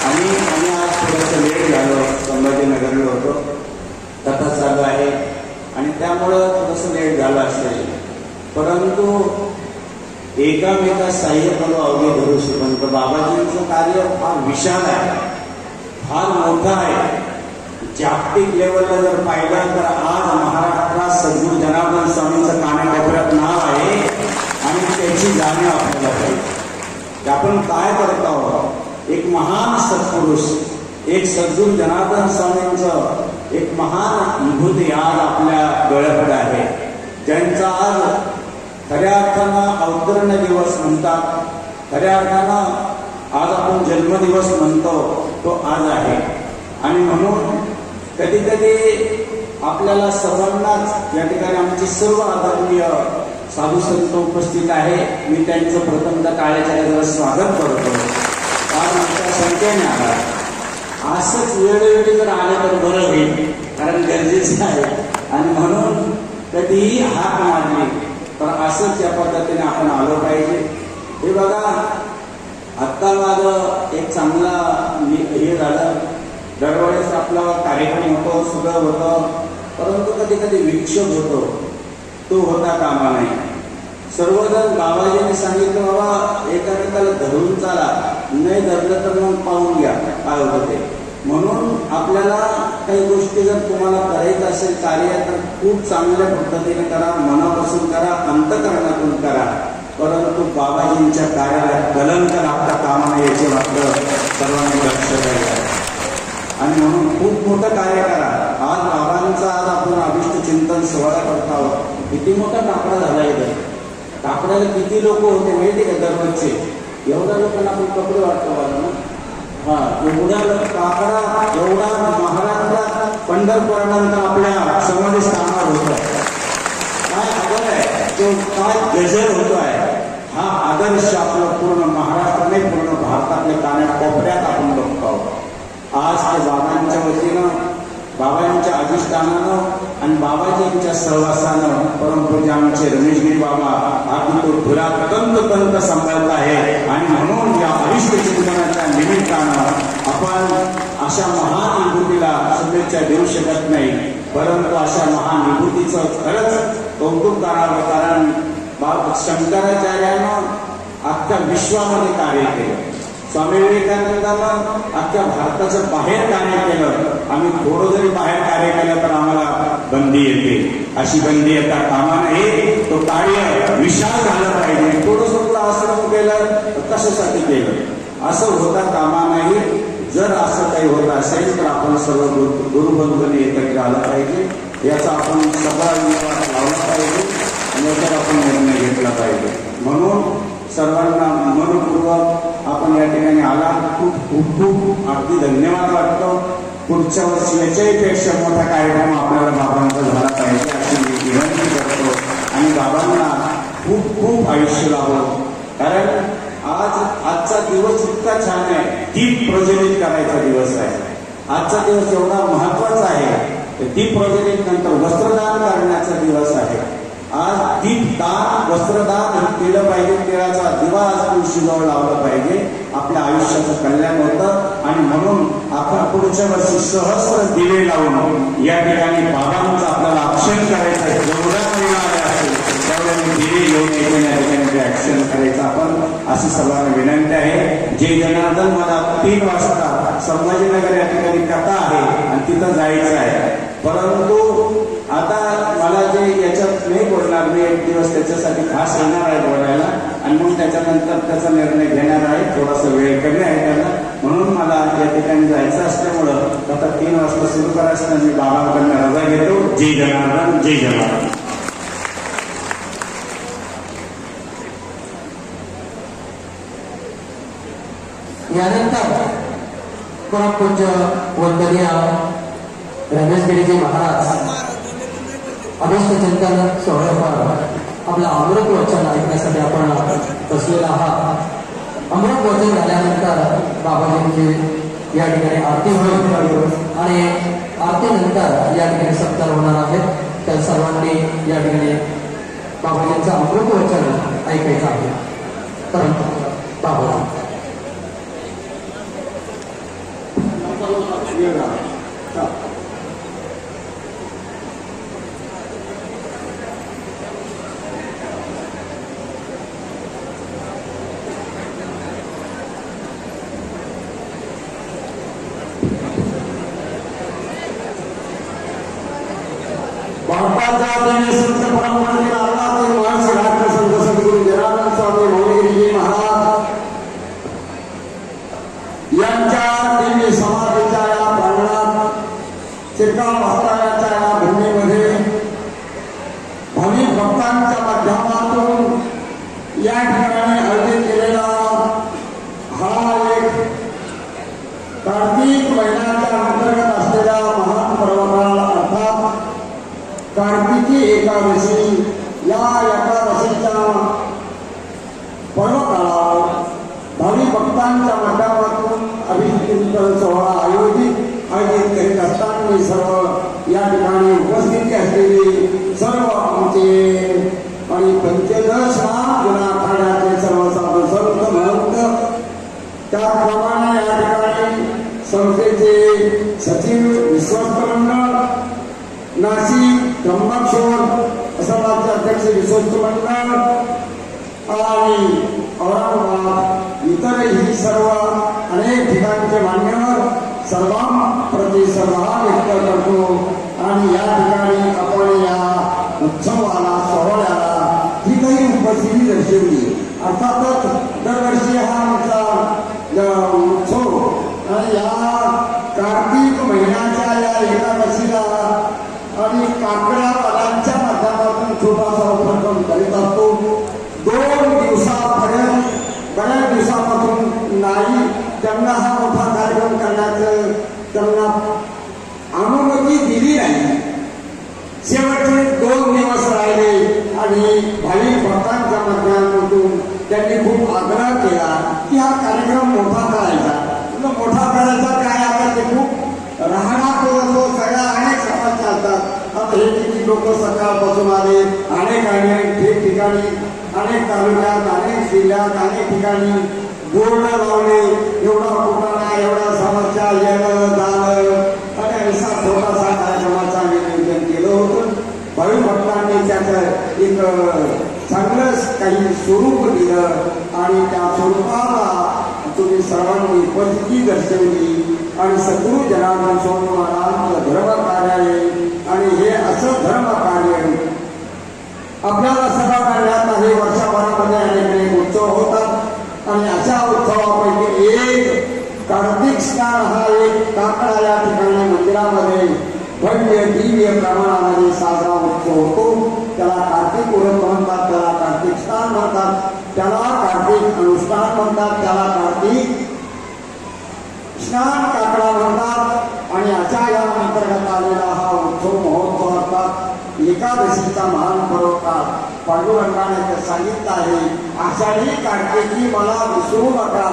आणि आज थोडंसं लेट झालं, संभाजीनगरला होतो, कथा चालू आहे आणि त्यामुळं थोडंसं लेट झालं असेल. परंतु एकामेका साह्य करू अवघे धरू शकतो. बाबाजींचं कार्य फार विशाल आहे, फार मोठं आहे. जागतिक लेवलला जर पाहिलं तर आज महाराष्ट्रात सद्गुरू जनार्दन स्वामींचं कानाकोपऱ्यात नाव आहे आणि त्याची जाणीव आपल्याला पाहिजे. आपण काय करत आहोत? एक महान सत्पुरुष, एक सद्गुरू जनार्दन स्वामींचं एक महान विभूती आज आपल्या डोळ्याकडे आहे, ज्यांचा आज खऱ्या अर्थानं अवतरण दिवस म्हणतात, खऱ्या अर्थानं आज आपण जन्मदिवस म्हणतो, तो आज आहे. आणि म्हणून कधी कधी आपल्याला सर्वांनाच या ठिकाणी आमचे सर्व आदरणीय साधू संत उपस्थित आहे. मी त्यांचं प्रथमतः काळ्याच्या गजरात स्वागत करतो. फार मोठ्या संख्येने आला. असंच वेळोवेळी जर आले तर बरं होईल, कारण गरजेचं आहे. आणि म्हणून कधीही हाक मारली तर असंच या पद्धतीने आपण आलो पाहिजे. हे बघा, आत्ता माझं एक चांगला हे झालं. दरवेळेस आपला कार्यक्रम होतो, सगळं होतं, परंतु कधी कधी विक्षोभ होतो, तो होता कामा नाही. सर्वजण बाबाजींनी सांगितलं, बाबा एकामेकाला धरून चाला, नाही धरलं तर मग पाहून घ्या काय होतं ते. म्हणून आपल्याला काही गोष्टी जर तुम्हाला करायचं असेल कार्य तर खूप चांगल्या पद्धतीने करा, मनापासून करा, अंतःकरणातून करा. परंतु बाबाजींच्या कार्याला कलंक लागता कामा नये याचे मात्र सर्वांनी लक्ष द्यायचं आणि म्हणून खूप मोठं कार्य करा. आज बाबांचा आज आपण अभिष्ट चिंतन सोहळा करत आहोत. किती मोठा टाकडा झाला इथे. टाकड्याला किती लोक होते माहिती का दररोजचे? एवढ्या लोकांना आपण कपडे वाटतो ना. हा एवढा टाकडा एवढा महाराष्ट्रात पंढरपुरानंतर आपल्या समाधी स्थानावर होत आहे. काय आदर आहे तो, काय गजर होतो आहे. हा आदर्श आपलं पूर्ण महाराष्ट्राने पूर्ण भारतातल्या कानाकोपऱ्यात आपण बघतो आहोत. आज ते बाबांच्या वतीनं, बाबांच्या अधिष्ठानानं आणि बाबाजींच्या सहवासानं परमपूज्य आमचे रमेशगिरी बाबा अगदी तो धुरा तंत सांभाळत आहे. आणि म्हणून या अभिष्ट चिंतनाच्या निमित्तानं आपण अशा महान विभूतीला शुभेच्छा देऊ शकत नाही, परंतु अशा महान विभूतीचं खरंच कौतुक करावं. कारण शंकराचार्यानं अख्ख्या विश्वामध्ये कार्य केलं. स्वामी विवेकानंदानं अख्ख्या भारताच्या बाहेर कार्य केलं. आम्ही थोडं जरी बाहेर कार्य केलं तर आम्हाला बंदी येते. अशी बंदी येता कामा नये. तो कार्य विशाल झालं पाहिजे. थोडंसं तुला आश्रम केलं कशासाठी केलं असं होता कामा नाही. जर असं काही होत असेल तर आपण सर्व गुरुबंधूंनी एकत्र आलं पाहिजे. याचा आपण सगळा विश्वास लावला पाहिजे आणि याच्यावर आपण निर्णय घेतला पाहिजे. म्हणून सर्वांना मनपूर्वक आपण या ठिकाणी आला खूप खूप खूप अगदी धन्यवाद वाटतो. पुढच्या वर्षी याच्याही पेक्षा मोठा कार्यक्रम आपल्याला बाबांचा झाला पाहिजे अशी मी विनंती करतो. आणि बाबांना खूप खूप आयुष्य लाभो. कारण आजचा दिवस इतका छान आहे. दीप प्रज्वलित करायचा दिवस आहे. आजचा दिवस एवढा महत्वाचा आहे. दीप प्रज्वलित नंतर वस्त्रदान करण्याचा दिवस आहे. आज दीपदान वस्त्रदान केलं पाहिजे. तेलाचा दिवा आज तुळशीजवळ लावला पाहिजे. आपल्या आयुष्याचं कल्याण होतं. आणि म्हणून आपण पुढच्या वर्षी सहस्र दिवे लावून या ठिकाणी बाबांचं आपल्याला अक्षण करायचं आहे. जेवढा मिळाला असेल त्यावेळेला दिवे येऊन या ठिकाणी ऍक्शन करायचं आपण अशी सर्वांना विनंती आहे. जय जनार्दन मला 3 वाजता संभाजीनगर या ठिकाणी कथा आहे आणि तिथं जायचं आहे. परंतु आता मला जे याच्यात नाही बोलणार मी एक दिवस त्याच्यासाठी खास येणार आहे बोलायला आणि मग त्याच्यानंतर त्याचा निर्णय घेणार आहे. थोडासा वेळ कमी आहे त्याला, म्हणून मला या ठिकाणी जायचं असल्यामुळं आता 3 वाजता सुरू करायचं मी बाबांकडनं रजा घेतो. जय जनार्दन, जय जनार्दन. यानंतर परमपूज्य वंदनीय रमेशगिरीजी महाराज अभिष्ट चिंतन सोहळ्यावर आपलं अमृत वचन ऐकण्यासाठी आपण बसलेला आहात. अमृत वचन झाल्यानंतर बाबाजींची या ठिकाणी आरती होईल आणि आरतीनंतर या ठिकाणी सत्कार होणार आहेत. तर सर्वांनी या ठिकाणी बाबाजींचं अमृत वचन ऐकायचं आहे. परंतु बाबा भारताच्या संत परंपरेला आलाचे महर्षी राष्ट्रसंत सद्गुरू जनार्दन स्वामी मौलीगिरीजी महाराज यांच्या दिव्य समाधीच्या या प्रांगणात शिरगाव वस्त्रालयाच्या या भूमीमध्ये भाविक भक्तांच्या माध्यमातून या ठिकाणी आयोजित केलेला हा एक कार्तिक महिन्याच्या अंतर्गत असलेला महान पर्वकाळ अर्थात कार्तिकी एकादशी. या एकादशीच्या पर्वकाळात भावी भक्तांच्या माध्यमातून अभिचिंतन सोहळा आयोजित करीत असताना सर्व या ठिकाणी उपस्थिती असलेली सर्व आमचे आणि पंचदश गुणाखाड्याचे सर्व साधू संत महंत, त्याप्रमाणे या ठिकाणी संस्थेचे सचिव विश्वस्त मंडळ नाशिक त्र्यंबकेश्वर असं राज्य अध्यक्ष विश्वस्त मंडळ आणि औरंगाबाद इतरही सर्व अनेक ठिकाणचे मान्यवर सर्वांप्रती श्रद्धा व्यक्त करतो आणि या ठिकाणी आपण या उत्सवाला सोहळ्याला जी काही उपस्थिती दर्शवली अर्थातच दरवर्षी हा आमचा उत्सव आणि या कार्तिक महिन्याच्या या एकादशीला आणि काकड्या पालांच्या माध्यमातून छोटासा उपक्रम करीत असतो. 2 दिवसापर्यंत बऱ्याच दिवसापासून नाही त्यांना हा मोठा कार्यक्रम करण्याचं त्यांना अनुमती दिली नाही. शेवटचे 2 दिवस राहिले आणि भाविक भक्तांच्या माध्यमातून त्यांनी खूप आग्रह केला की हा कार्यक्रम मोठा करायचा. मोठा करायचा काय आता ते खूप राहणार तो सगळ्या अनेक समस्या असतात. आता हे किती लोक सकाळपासून आले अनेक ठिकठिकाणी अनेक तालुक्यात अनेक जिल्ह्यात अनेक ठिकाणी बोर्ड लावले एवढा कुटाणा एवढ्या समस्या येणं जाणं आणि असा छोटासा कार्यक्रमाचा नियोजन केलं होतं. भाविक भक्तांनी त्याचं एक चांगलं काही स्वरूप दिलं आणि त्या स्वरूपाला तुम्ही सर्वांनी उपस्थिती दर्शवली आणि सद्गुरू जनार्दन स्वामी महाराज धर्म कार्य आहे आणि हे असं धर्म कार्य आपल्याला सभा करण्यात आहे. वर्षभरामध्ये अनेक उत्सव होतात आणि अशा उत्सवापैकी एक कार्तिक स्नान हा एक काकडा या ठिकाणी मंदिरामध्ये भव्य दिव्य प्रमाणामध्ये साजरा उत्सव होतो. त्याला कार्तिक व्रत म्हणतात, त्याला कार्तिक स्नान म्हणतात, त्याला कार्तिक अनुष्ठान म्हणतात, त्याला कार्तिक स्नान काकडा म्हणतात. आणि अशा या अंतर्गत आलेला हा उत्सव महोत्सव अर्थात एकादशीचा महान परोपकार पांडुरंगाने सांगितलं आहे. आषाढी कार्तिकी मला विसरू नका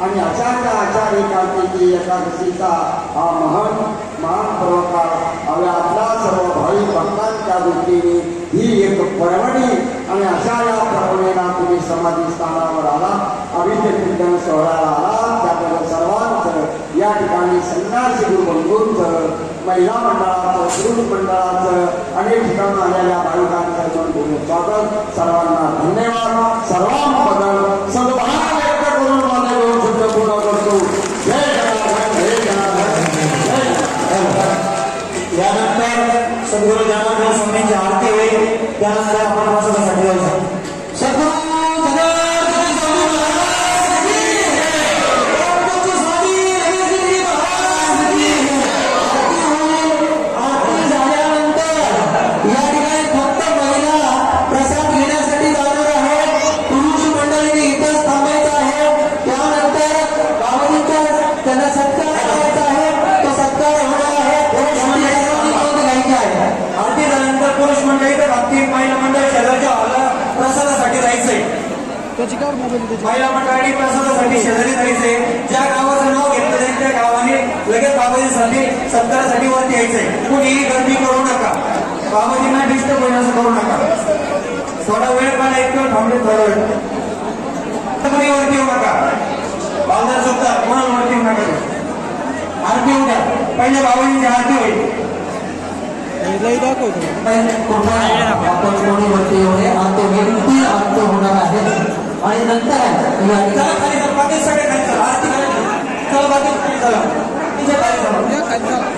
आणि अशाच्या आषाढी कार्तिकी एकादशीचा हा महान परोपकार हवे आपल्या सर्व भाविक भक्तांच्या दृष्टीने ही एक पर्वणी आणि अशा या पर्वणीला तुम्ही समाधी स्थानावर आला अभिषेक कीर्तन सोहळ्याला आला. त्याबद्दल सर्वांचं या ठिकाणी संन्यासी गुरुबंधूंचं महिला मंडळाचं पुरुष मंडळाचं अनेक ठिकाणी आलेल्या भाविकांचं मनपूर्ण स्वागत. सर्वांना धन्यवाद. सर्वांबद्दल सद्भाव व्यक्त करून माझे दोन शब्द पूर्ण करतो. जय जनार्दन, जय जनार्दन, जय जनार्दन. यानंतर सद्गुरू जनार्दन स्वामींची आरती होईल. त्यानंतर आपण वाचनासाठी जाऊ. सद्गुरू महिला मंडळाने प्रसादासाठी शेजारी जायचंय. ज्या गावाचं नाव घेतलं जाईल त्या गावाने लगेच बाबाजीसाठी सत्कारासाठी वरती यायचंय. कुणीही गर्दी करू नका. बाबाजींना डिस्टर्ब होईल असं करू नका. थोडा वेळ मला इतकं थांबले थोडा वेळ कोणी वरती येऊ नका. बाजार सुद्धा कोणाला वरती येऊ नका. आरती होऊ द्या. पहिले बाबाजींची आरती होईल. आपण कोणी वरती येऊ नये. आरती होणार आहे आणि नंतर बाकी सगळे खाली चला. आरती करायची चला. बाकी खाली चला. तिथे खाली चला.